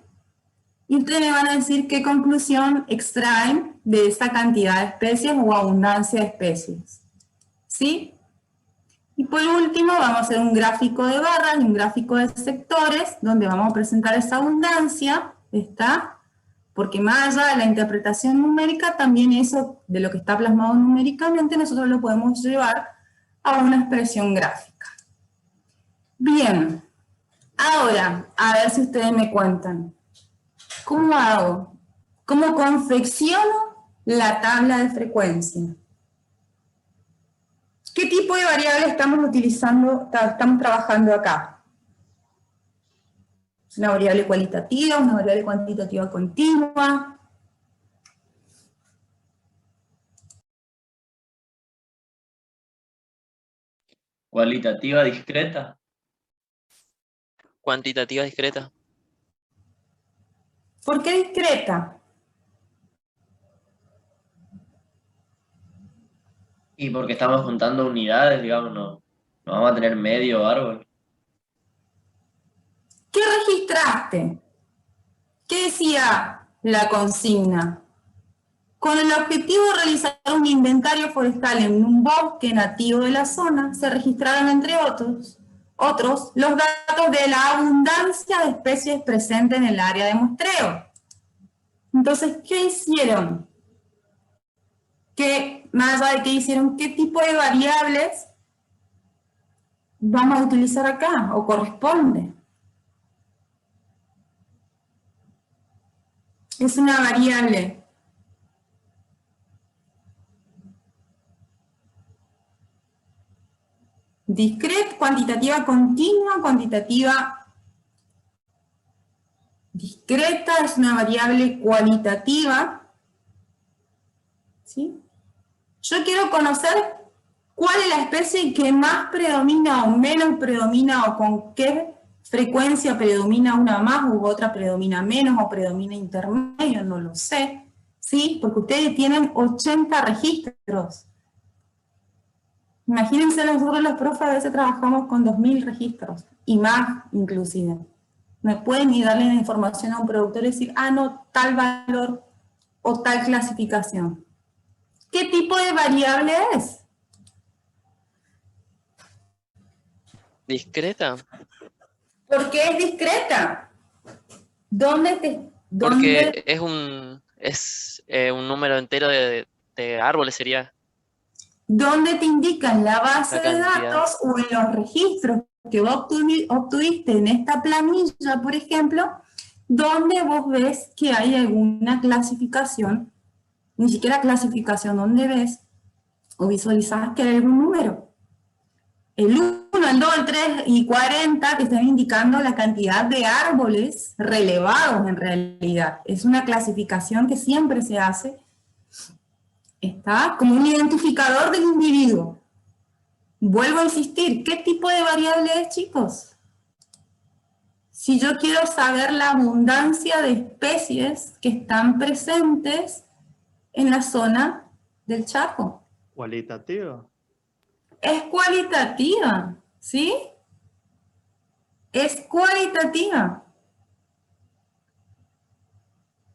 y ustedes me van a decir qué conclusión extraen de esa cantidad de especies o abundancia de especies. ¿Sí? Y por último vamos a hacer un gráfico de barras y un gráfico de sectores, donde vamos a presentar esa abundancia, ¿está? Porque más allá de la interpretación numérica, también eso de lo que está plasmado numéricamente, nosotros lo podemos llevar a una expresión gráfica. Bien, ahora, a ver si ustedes me cuentan. ¿Cómo hago? ¿Cómo confecciono la tabla de frecuencia? ¿Qué tipo de variable estamos utilizando, estamos trabajando acá? ¿Es una variable cualitativa, una variable cuantitativa continua? Cualitativa discreta. Cuantitativa discreta. ¿Por qué discreta? Y porque estamos juntando unidades, digamos, no vamos a tener medio árbol. ¿Qué registraste? ¿Qué decía la consigna? Con el objetivo de realizar un inventario forestal en un bosque nativo de la zona, se registraron, entre otros, los datos de la abundancia de especies presentes en el área de muestreo. Entonces, ¿qué hicieron? Más allá de qué hicieron, ¿qué tipo de variables vamos a utilizar acá o corresponde? Es una variable discreta, cuantitativa continua, cuantitativa discreta, es una variable cualitativa. ¿Sí? Yo quiero conocer cuál es la especie que más predomina o menos predomina, o con qué frecuencia predomina una más u otra predomina menos o predomina intermedio, no lo sé. ¿Sí? Porque ustedes tienen 80 registros. Imagínense, nosotros los profes a veces trabajamos con 2000 registros, y más inclusive. No pueden ni darle la información a un productor y decir, ah, no, tal valor o tal clasificación. ¿Qué tipo de variable es? ¿Discreta? ¿Por qué es discreta? Porque es un número entero de árboles, sería. ¿Dónde te indican la base La de cantidad. datos o en los registros que vos obtuviste en esta planilla, por ejemplo, donde vos ves que hay alguna clasificación, ni siquiera clasificación, donde ves o visualizás que hay algún número? El 1, el 2, el 3 y 40 que están indicando la cantidad de árboles relevados en realidad. Es una clasificación que siempre se hace, está como un identificador del individuo. Vuelvo a insistir, ¿qué tipo de variable es, chicos? Si yo quiero saber la abundancia de especies que están presentes en la zona del Chaco. Cualitativa. Es cualitativa, ¿sí? Es cualitativa.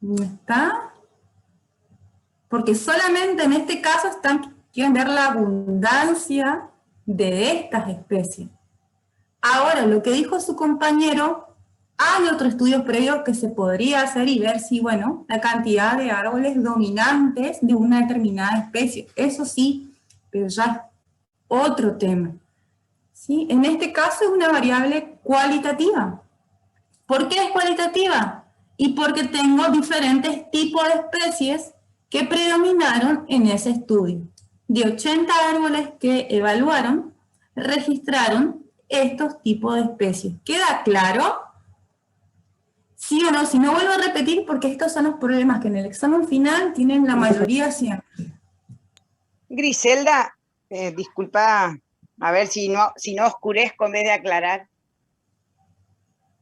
¿No está? Porque solamente en este caso quieren ver la abundancia de estas especies. Ahora, lo que dijo su compañero, hay otros estudios previos que se podría hacer y ver si, bueno, la cantidad de árboles dominantes de una determinada especie. Eso sí, pero ya es otro tema. ¿Sí? En este caso es una variable cualitativa. ¿Por qué es cualitativa? Y porque tengo diferentes tipos de especies que predominaron en ese estudio. De 80 árboles que evaluaron, registraron estos tipos de especies. ¿Queda claro? ¿Sí o no? Si no, vuelvo a repetir porque estos son los problemas que en el examen final tienen la mayoría siempre. Griselda, disculpa, a ver si no oscurezco en vez de aclarar.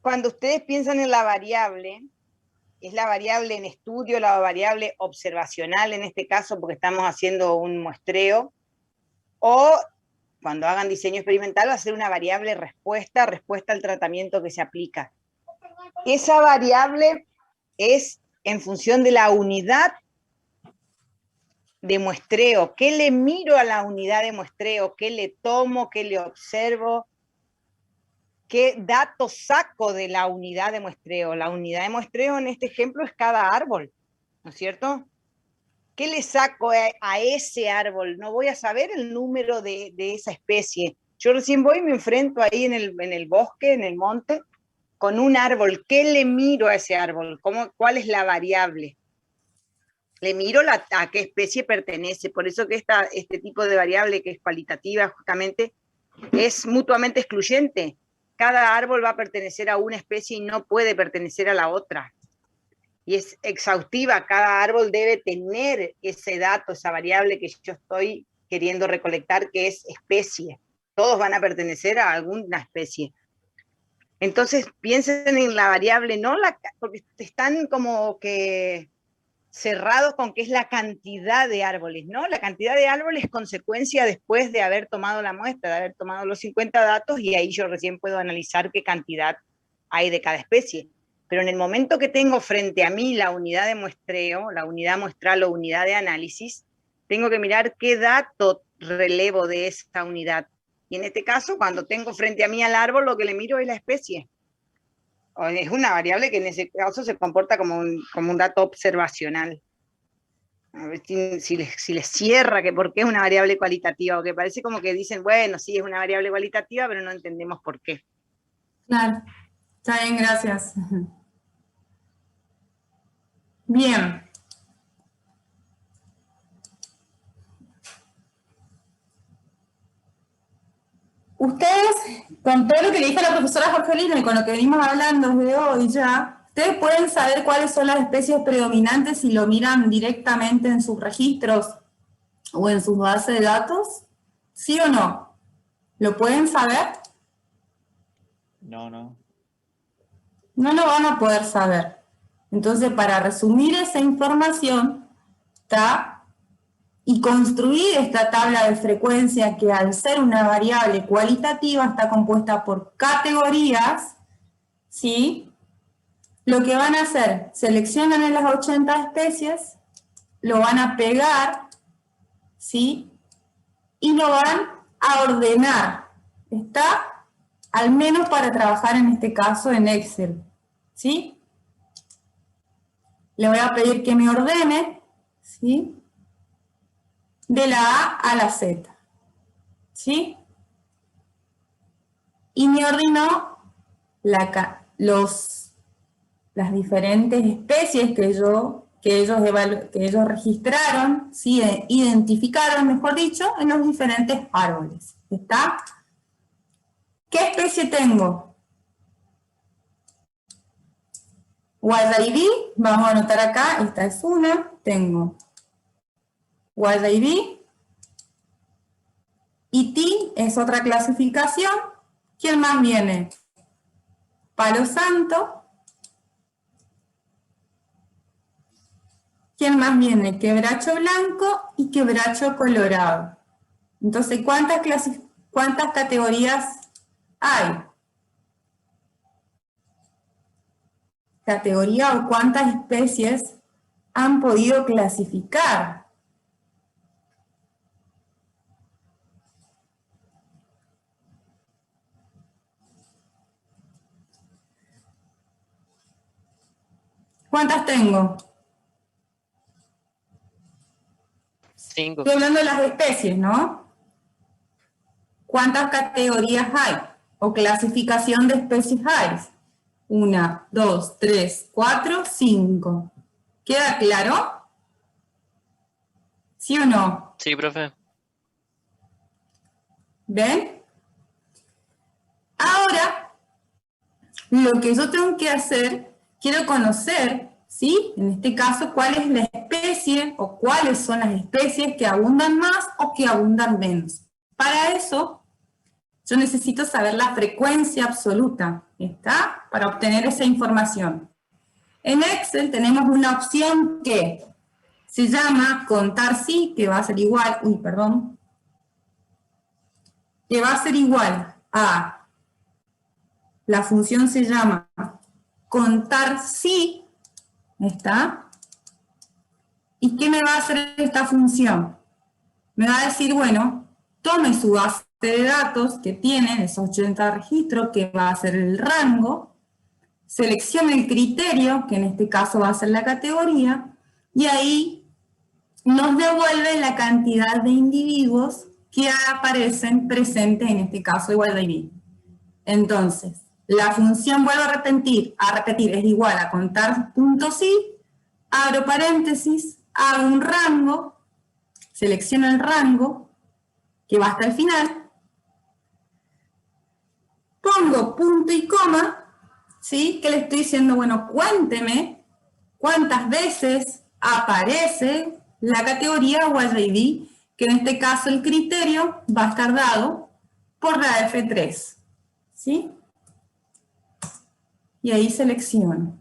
Cuando ustedes piensan en la variable, ¿es la variable en estudio, la variable observacional en este caso, porque estamos haciendo un muestreo? O cuando hagan diseño experimental va a ser una variable respuesta al tratamiento que se aplica. Esa variable es en función de la unidad de muestreo. ¿Qué le miro a la unidad de muestreo? ¿Qué le tomo? ¿Qué le observo? ¿Qué datos saco de la unidad de muestreo? La unidad de muestreo en este ejemplo es cada árbol, ¿no es cierto? ¿Qué le saco a ese árbol? No voy a saber el número de esa especie. Yo recién voy y me enfrento ahí en el bosque, en el monte, con un árbol. ¿Qué le miro a ese árbol? ¿Cuál es la variable? Le miro a qué especie pertenece. Por eso que este tipo de variable que es cualitativa justamente es mutuamente excluyente. Cada árbol va a pertenecer a una especie y no puede pertenecer a la otra. Y es exhaustiva, cada árbol debe tener ese dato, esa variable que yo estoy queriendo recolectar, que es especie. Todos van a pertenecer a alguna especie. Entonces piensen en la variable, no porque están como que cerrados con qué es la cantidad de árboles, ¿no? La cantidad de árboles es consecuencia después de haber tomado la muestra, de haber tomado los 50 datos, y ahí yo recién puedo analizar qué cantidad hay de cada especie. Pero en el momento que tengo frente a mí la unidad de muestreo, la unidad muestral o unidad de análisis, tengo que mirar qué dato relevo de esa unidad. Y en este caso, cuando tengo frente a mí al árbol, lo que le miro es la especie. Es una variable que en ese caso se comporta como un dato observacional. A ver si les cierra que por qué es una variable cualitativa, o que parece como que dicen, bueno, sí, es una variable cualitativa, pero no entendemos por qué. Claro, está bien, gracias. Bien. Ustedes, con todo lo que le dije a la profesora Jorgelina y con lo que venimos hablando desde hoy ya, ustedes pueden saber cuáles son las especies predominantes si lo miran directamente en sus registros o en sus bases de datos, ¿sí o no? ¿Lo pueden saber? No. No lo van a poder saber. Entonces, para resumir esa información, y construir esta tabla de frecuencia que al ser una variable cualitativa está compuesta por categorías, ¿sí? Lo que van a hacer, seleccionan en las 80 especies, lo van a pegar, ¿sí? Y lo van a ordenar. ¿Está? Al menos para trabajar en este caso en Excel, ¿sí? Le voy a pedir que me ordene, ¿sí? De la A a la Z, ¿sí? Y me ordenó las diferentes especies que ellos registraron, ¿sí? Identificaron, mejor dicho, en los diferentes árboles. ¿Está? ¿Qué especie tengo? YIB, vamos a anotar acá, esta es una, tengo YIB, y T es otra clasificación. ¿Quién más viene? Palo Santo. ¿Quién más viene? Quebracho blanco y quebracho colorado. Entonces, ¿cuántas categorías hay? ¿Categoría o cuántas especies han podido clasificar? ¿Cuántas tengo? 5. Estoy hablando de las especies, ¿no? ¿Cuántas categorías hay? O clasificación de especies hay. 1, 2, 3, 4, 5. ¿Queda claro? ¿Sí o no? Sí, profe. ¿Ven? Ahora, lo que yo tengo que hacer, quiero conocer, ¿sí? En este caso, cuál es la especie o cuáles son las especies que abundan más o que abundan menos. Para eso, yo necesito saber la frecuencia absoluta, ¿está? Para obtener esa información. En Excel tenemos una opción que se llama contar sí, que va a ser igual, que va a ser igual a, la función se llama contar sí, ¿está? ¿Y qué me va a hacer esta función? Me va a decir, bueno, tome su base de datos que tiene, esos 80 registros, que va a ser el rango, seleccione el criterio, que en este caso va a ser la categoría, y ahí nos devuelve la cantidad de individuos que aparecen presentes, en este caso igual de ID. Entonces, la función, vuelvo a repetir, es igual a contar punto sí, abro paréntesis, hago un rango, selecciono el rango, que va hasta el final, pongo punto y coma, ¿sí? Que le estoy diciendo, bueno, cuénteme cuántas veces aparece la categoría YJD, que en este caso el criterio va a estar dado por la F3, ¿sí? Y ahí selecciono.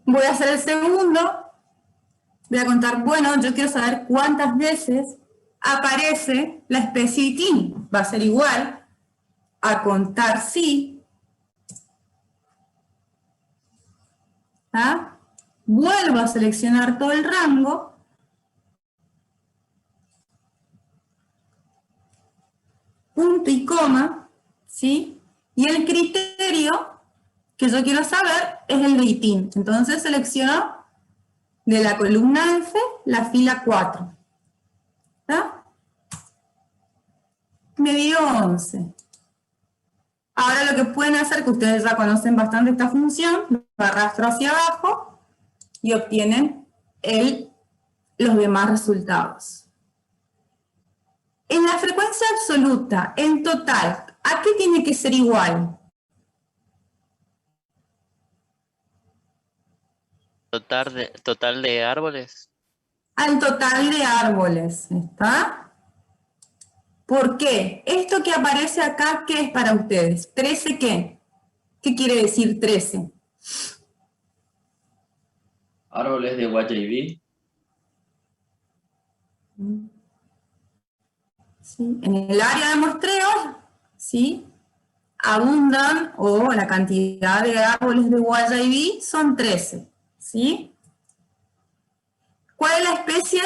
Voy a hacer el segundo, voy a contar, bueno, yo quiero saber cuántas veces aparece la especie ITIN. Va a ser igual a contar sí. ¿Ah? Vuelvo a seleccionar todo el rango. Punto y coma, ¿sí? Y el criterio que yo quiero saber es el de ITIN. Entonces selecciono de la columna F la fila 4. ¿Está? Me dio 11. Ahora lo que pueden hacer, que ustedes ya conocen bastante esta función, lo arrastro hacia abajo y obtienen los demás resultados. En la frecuencia absoluta, en total, ¿a qué tiene que ser igual? Total de árboles. Al total de árboles, ¿está? ¿Por qué? Esto que aparece acá, ¿qué es para ustedes? ¿13 qué? ¿Qué quiere decir 13? Árboles de YJB. ¿Sí? En el área de muestreo, ¿sí? Abundan, o la cantidad de árboles de YJB son 13, ¿sí? ¿Cuál es la especie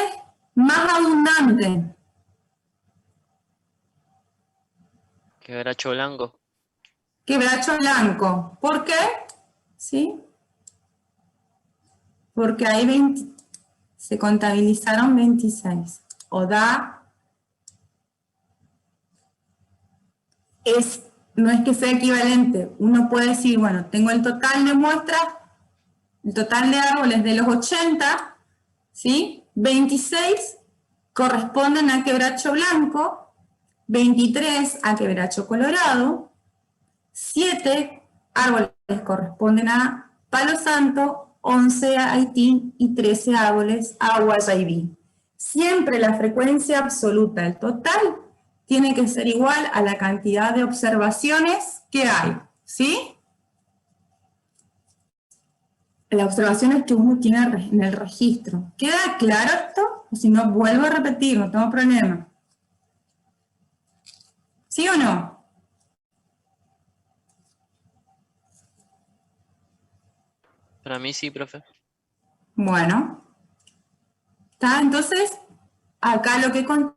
más abundante? Quebracho blanco. Quebracho blanco. ¿Por qué? ¿Sí? Porque hay se contabilizaron 26. O da... no es que sea equivalente. Uno puede decir, bueno, tengo el total de muestras, el total de árboles de los 80, ¿sí? 26 corresponden a quebracho blanco, 23 a quebracho colorado, 7 árboles corresponden a palo santo, 11 a ITIN y 13 árboles a YJB. Siempre la frecuencia absoluta, el total, tiene que ser igual a la cantidad de observaciones que hay, ¿sí? Las observaciones que uno tiene en el registro. ¿Queda claro esto? O si no, vuelvo a repetir, no tengo problema. ¿Sí o no? Para mí sí, profe. Bueno. ¿Está? Entonces, acá lo que conté,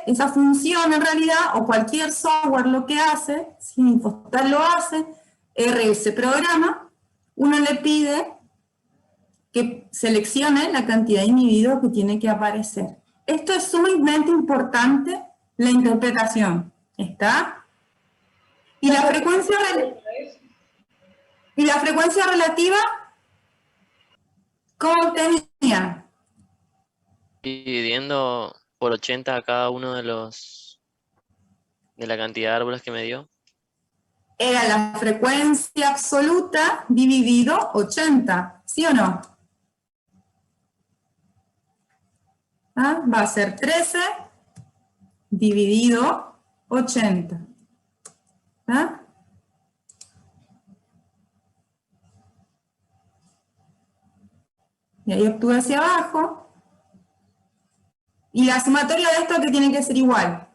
esa función en realidad, o cualquier software lo que hace, si Infostat lo hace, RS programa, uno le pide que seleccione la cantidad de individuos que tiene que aparecer. Esto es sumamente importante, la interpretación, ¿está? Y la frecuencia relativa, ¿Cómo obtenía? Dividiendo por 80 a cada uno de la cantidad de árboles que me dio. Era la frecuencia absoluta dividido 80, ¿sí o no? ¿Ah? Va a ser 13 dividido 80. ¿Ah? Y ahí obtuve hacia abajo. Y la sumatoria de esto que tiene que ser igual.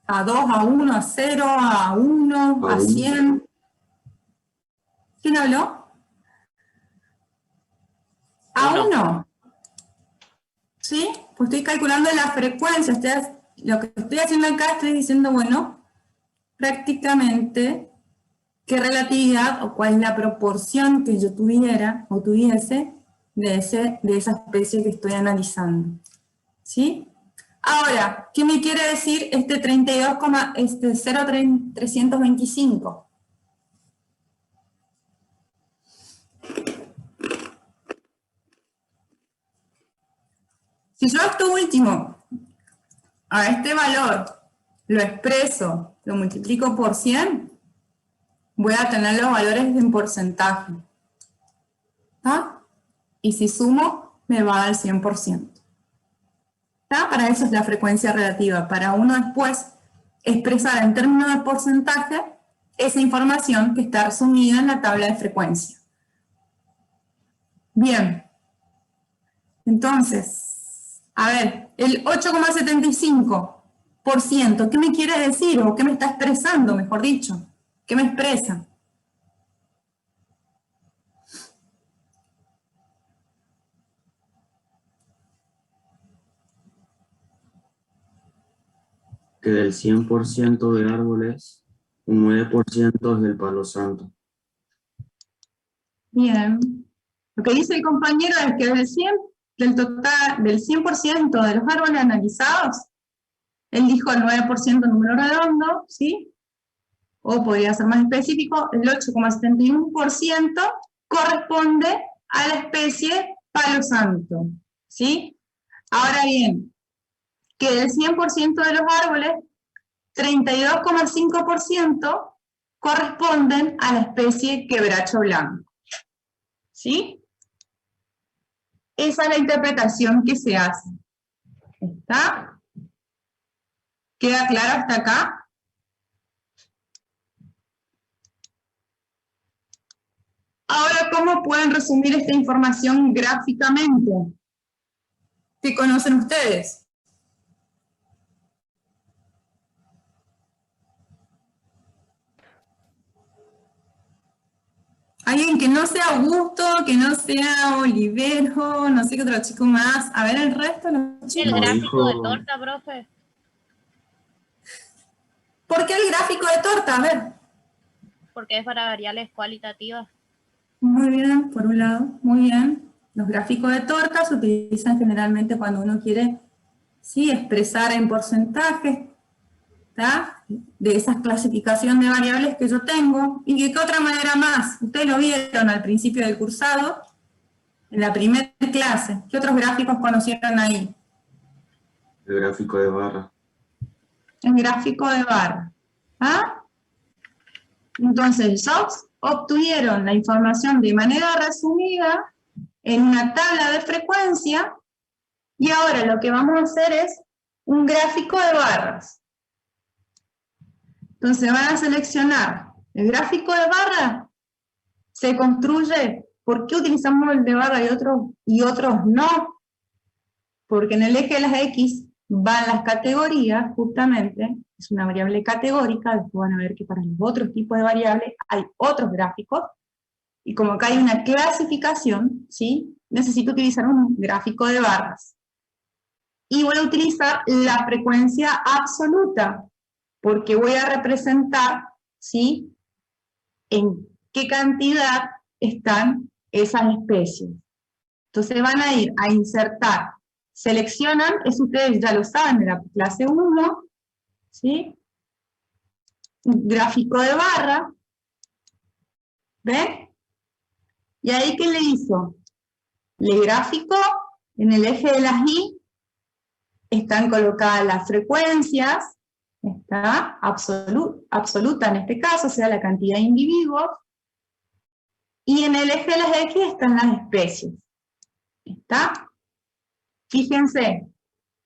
A 2, a 1, a 0, a 1, a 100. ¿Quién habló? A 1. ¿Sí? Pues estoy calculando la frecuencia. Lo que estoy haciendo acá, estoy diciendo, bueno, prácticamente qué relatividad o cuál es la proporción que yo tuviera o tuviese de esa especie que estoy analizando. ¿Sí? Ahora, ¿qué me quiere decir este 0,325? Si yo esto último, a este valor, lo expreso, lo multiplico por 100, voy a tener los valores en porcentaje. ¿Está? Y si sumo, me va a dar el 100%. ¿Está? Para eso es la frecuencia relativa, para uno después expresar en términos de porcentaje esa información que está resumida en la tabla de frecuencia. Bien. Entonces, a ver, el 8,75%, ¿qué me quiere decir? ¿O qué me está expresando, mejor dicho? ¿Qué me expresa? Que del 100% de árboles, un 9% es del palo santo. Bien. Lo que dice el compañero es que del 100% de los árboles analizados, él dijo el 9% número redondo, ¿sí? O podría ser más específico, el 8,71% corresponde a la especie palo santo, ¿sí? Ahora bien, que del 100% de los árboles, 32,5% corresponden a la especie quebracho blanco, ¿sí? Esa es la interpretación que se hace. ¿Está? ¿Queda claro hasta acá? Ahora, ¿cómo pueden resumir esta información gráficamente? ¿Qué conocen ustedes? Alguien que no sea Augusto, que no sea Olivero, no sé qué otro chico más. A ver el resto, los chicos. El gráfico de torta, profe. ¿Por qué el gráfico de torta? A ver. Porque es para variables cualitativas. Muy bien, por un lado, muy bien. Los gráficos de torta se utilizan generalmente cuando uno quiere, sí, expresar en porcentajes, ¿tá? De esa clasificación de variables que yo tengo. ¿Y de qué otra manera más? Ustedes lo vieron al principio del cursado, en la primera clase. ¿Qué otros gráficos conocieron ahí? El gráfico de barra. El gráfico de barra. ¿Ah? Entonces, ellos obtuvieron la información de manera resumida en una tabla de frecuencia y ahora lo que vamos a hacer es un gráfico de barras. Entonces van a seleccionar el gráfico de barra, se construye. ¿Por qué utilizamos el de barra y otros no? Porque en el eje de las X van las categorías, justamente, es una variable categórica, después van a ver que para los otros tipos de variables hay otros gráficos, y como acá hay una clasificación, ¿sí? Necesito utilizar un gráfico de barras. Y voy a utilizar la frecuencia absoluta, porque voy a representar, ¿sí? En qué cantidad están esas especies. Entonces van a ir a insertar. Seleccionan, eso ustedes ya lo saben de la clase 1, ¿sí? Un gráfico de barra, ¿Ven? ¿Y ahí qué le hizo? Le graficó en el eje de las Y, están colocadas las frecuencias, está absoluta en este caso, o sea, la cantidad de individuos, y en el eje de las X están las especies. ¿Está? Fíjense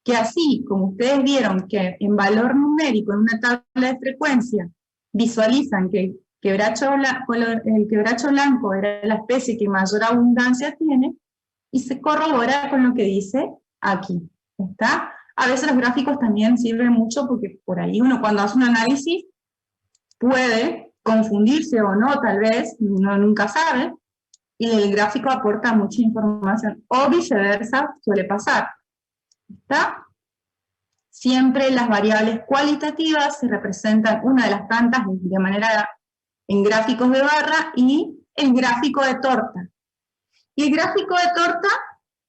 que así como ustedes vieron que en valor numérico, en una tabla de frecuencia, visualizan que el quebracho blanco era la especie que mayor abundancia tiene, y se corrobora con lo que dice aquí. ¿Está? A veces los gráficos también sirven mucho porque por ahí uno cuando hace un análisis puede confundirse o no, tal vez, uno nunca sabe, y el gráfico aporta mucha información, o viceversa, suele pasar. ¿Está? Siempre las variables cualitativas se representan una de las tantas de manera en gráficos de barra y el gráfico de torta. Y el gráfico de torta,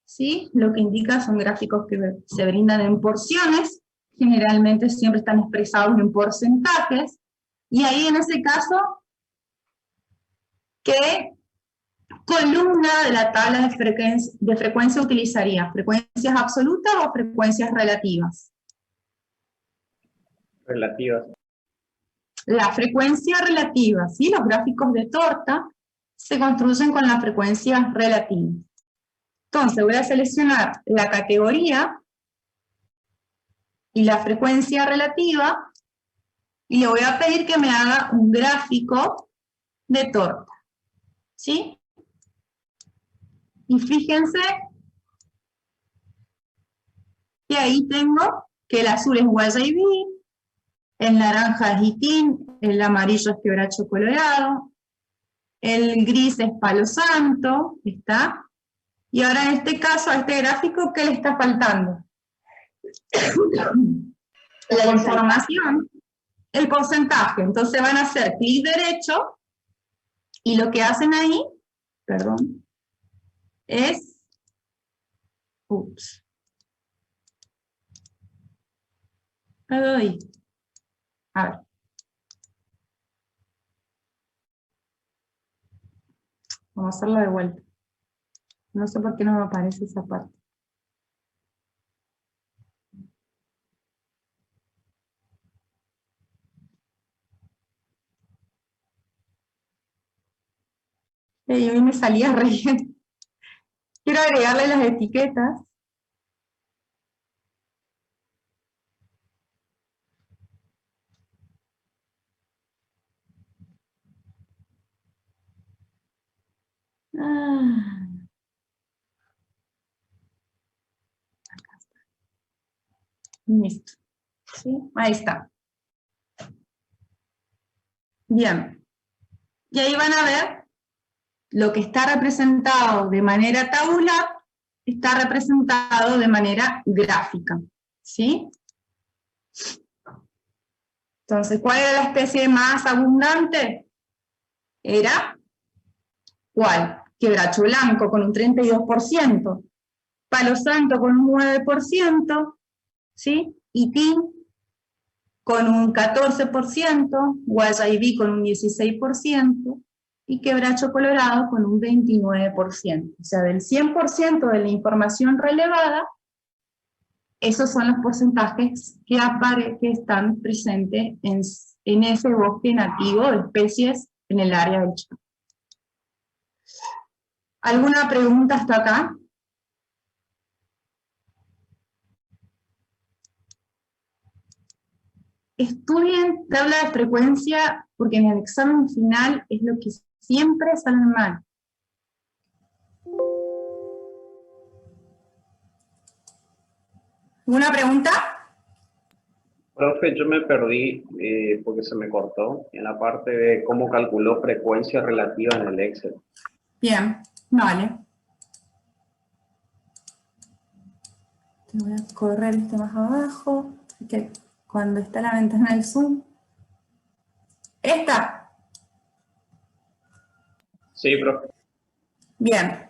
¿sí? Lo que indica son gráficos que se brindan en porciones, generalmente siempre están expresados en porcentajes, y ahí en ese caso, ¿qué columna de la tabla de frecuencia utilizaría? ¿Frecuencias absolutas o frecuencias relativas? Relativas. La frecuencia relativa, ¿sí? Los gráficos de torta se construyen con las frecuencias relativas. Entonces voy a seleccionar la categoría y la frecuencia relativa y le voy a pedir que me haga un gráfico de torta. ¿Sí? Y fíjense que ahí tengo que el azul es Guayaibí, el naranja es Itín, el amarillo es Quebracho Colorado, el gris es Palo Santo, ¿está? Y ahora en este caso, a este gráfico, ¿qué le está faltando? La información, el porcentaje. Entonces van a hacer clic derecho, y lo que hacen ahí, perdón, es, a ver. Vamos a hacerlo de vuelta. No sé por qué no me aparece esa parte. Y hoy me salía re bien. Quiero agregarle las etiquetas. Listo. ¿Sí? Ahí está. Bien. Y ahí van a ver lo que está representado de manera tabular, está representado de manera gráfica. ¿Sí? Entonces, ¿cuál era la especie más abundante? Era, ¿cuál? Quebracho blanco con un 32%, Palo Santo con un 9%, ¿sí? Itín con un 14%, Guayaibí con un 16%, y Quebracho Colorado con un 29%. O sea, del 100% de la información relevada, esos son los porcentajes que están presentes en ese bosque nativo de especies en el área del Chaco. ¿Alguna pregunta hasta acá? Estudien tabla de frecuencia, porque en el examen final es lo que siempre sale mal. ¿Alguna pregunta? Profe, yo me perdí porque se me cortó en la parte de cómo calculó frecuencia relativa en el Excel. Bien, vale. Te voy a correr esto más abajo, que cuando está la ventana del Zoom. ¿Esta? Sí, profe. Bien.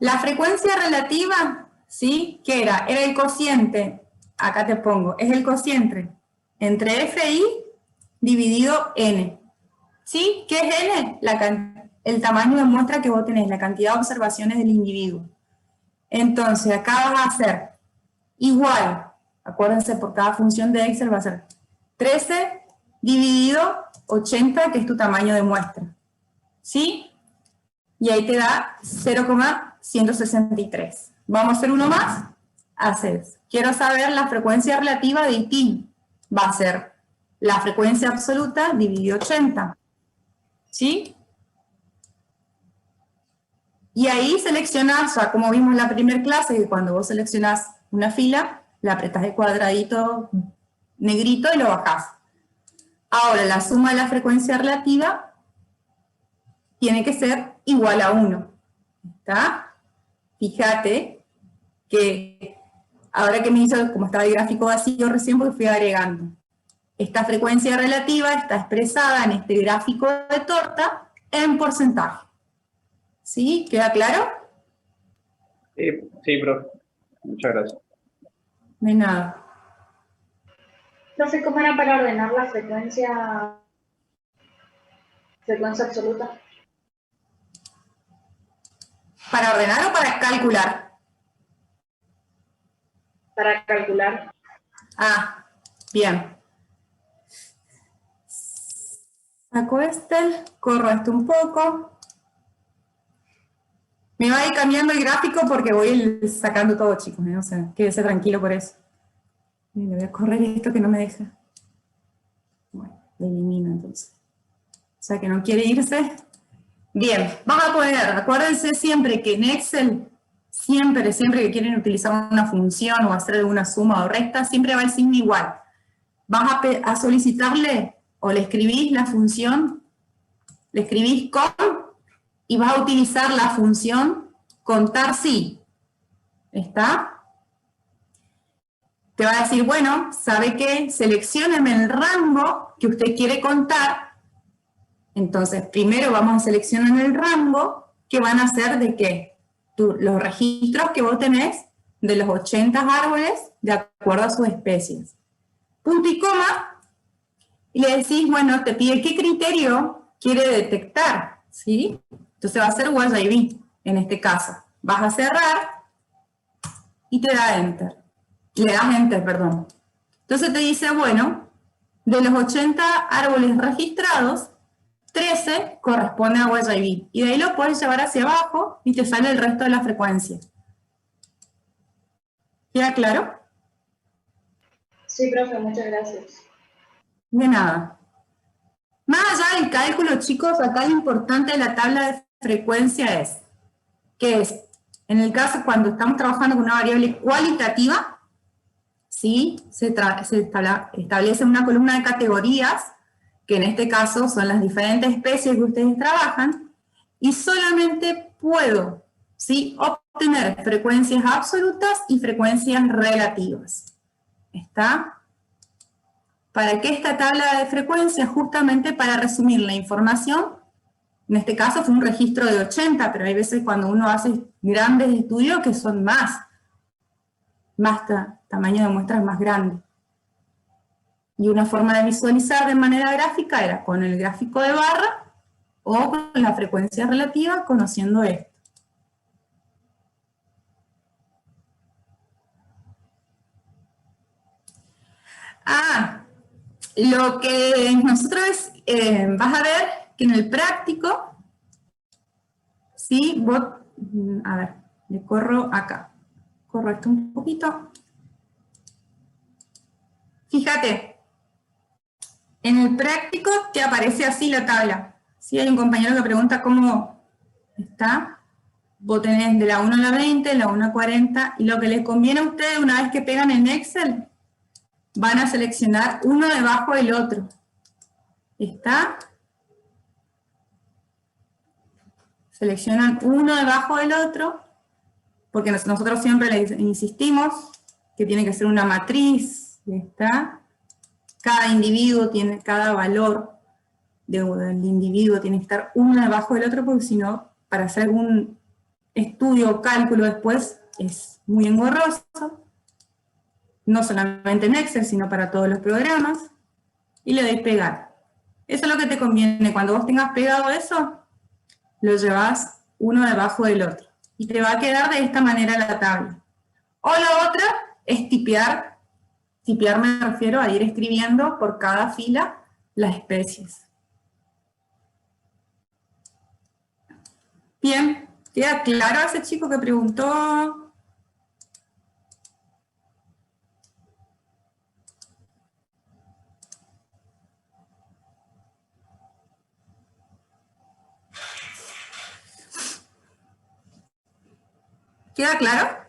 La frecuencia relativa, ¿sí? ¿Qué era? Era el cociente, acá te pongo, es el cociente entre FI dividido N. ¿Sí? ¿Qué es N? El tamaño de muestra que vos tenés, la cantidad de observaciones del individuo. Entonces, acá vas a hacer igual, acuérdense, por cada función de Excel va a ser 13 dividido 80, que es tu tamaño de muestra. ¿Sí? Y ahí te da 0,163. Vamos a hacer uno más. Haces. Quiero saber la frecuencia relativa de ITIN. Va a ser la frecuencia absoluta dividido 80. ¿Sí? Y ahí seleccionas, o sea, como vimos en la primera clase, que cuando vos seleccionás una fila, le apretás el cuadradito negrito y lo bajás. Ahora, la suma de la frecuencia relativa tiene que ser igual a 1. ¿Está? Fíjate que ahora que me hizo, como estaba el gráfico vacío recién, porque fui agregando. Esta frecuencia relativa está expresada en este gráfico de torta en porcentaje. ¿Sí? ¿Queda claro? Sí, profe. Muchas gracias. De nada. Profe, ¿cómo era para ordenar la frecuencia absoluta? ¿Para ordenar o para calcular? Para calcular. Ah, bien. Saco este, corro esto un poco. Me va a ir cambiando el gráfico porque voy sacando todo, chicos, ¿eh? O sea, quédese tranquilo por eso. Y le voy a correr esto que no me deja. Bueno, lo elimino entonces. O sea, que no quiere irse. Bien, vas a poner, acuérdense siempre que en Excel, siempre que quieren utilizar una función o hacer alguna suma o resta, siempre va el signo igual. Vas a solicitarle o le escribís la función, le escribís con, y vas a utilizar la función contar si. ¿Está? Te va a decir, bueno, ¿sabe qué? Seleccióneme el rango que usted quiere contar. Entonces, primero vamos a seleccionar el rango, que van a ser de qué? Los registros que vos tenés de los 80 árboles de acuerdo a sus especies. Punto y coma, y le decís, bueno, te pide qué criterio quiere detectar, ¿sí? Entonces va a ser YIV, en este caso. Vas a cerrar y te da Enter. Le das Enter, perdón. Entonces te dice, bueno, de los 80 árboles registrados, 13 corresponde a YIV. Y de ahí lo puedes llevar hacia abajo y te sale el resto de la frecuencia. ¿Queda claro? Sí, profe, muchas gracias. De nada. Más allá del cálculo, chicos, acá lo importante de la tabla de frecuencia es, que es, en el caso cuando estamos trabajando con una variable cualitativa, ¿sí? se establece una columna de categorías, que en este caso son las diferentes especies que ustedes trabajan, y solamente puedo, ¿sí? obtener frecuencias absolutas y frecuencias relativas. ¿Está? ¿Para qué esta tabla de frecuencias? Justamente para resumir la información. En este caso fue un registro de 80, pero hay veces cuando uno hace grandes estudios que son más tamaño de muestras más grande. Y una forma de visualizar de manera gráfica era con el gráfico de barra o con la frecuencia relativa conociendo esto. Lo que nosotros vas a ver que en el práctico, ¿sí? Vos, a ver, le corro acá. Corro esto un poquito. Fíjate, en el práctico te aparece así la tabla. ¿Sí? Hay un compañero que pregunta cómo está. Vos tenés de la 1 a la 20, la 1 a 40, y lo que les conviene a ustedes una vez que pegan en Excel, van a seleccionar uno debajo del otro. ¿Está? Seleccionan uno debajo del otro, porque nosotros siempre les insistimos que tiene que ser una matriz. ¿Está? Cada individuo tiene, cada valor del individuo tiene que estar uno debajo del otro, porque si no, para hacer algún estudio o cálculo después es muy engorroso. No solamente en Excel, sino para todos los programas. Y le doy pegar. Eso es lo que te conviene. Cuando vos tengas pegado eso, lo llevas uno debajo del otro. Y te va a quedar de esta manera la tabla. O la otra es tipear. Tipear me refiero a ir escribiendo por cada fila las especies. Bien, ¿queda claro ese chico que preguntó? ¿Queda claro?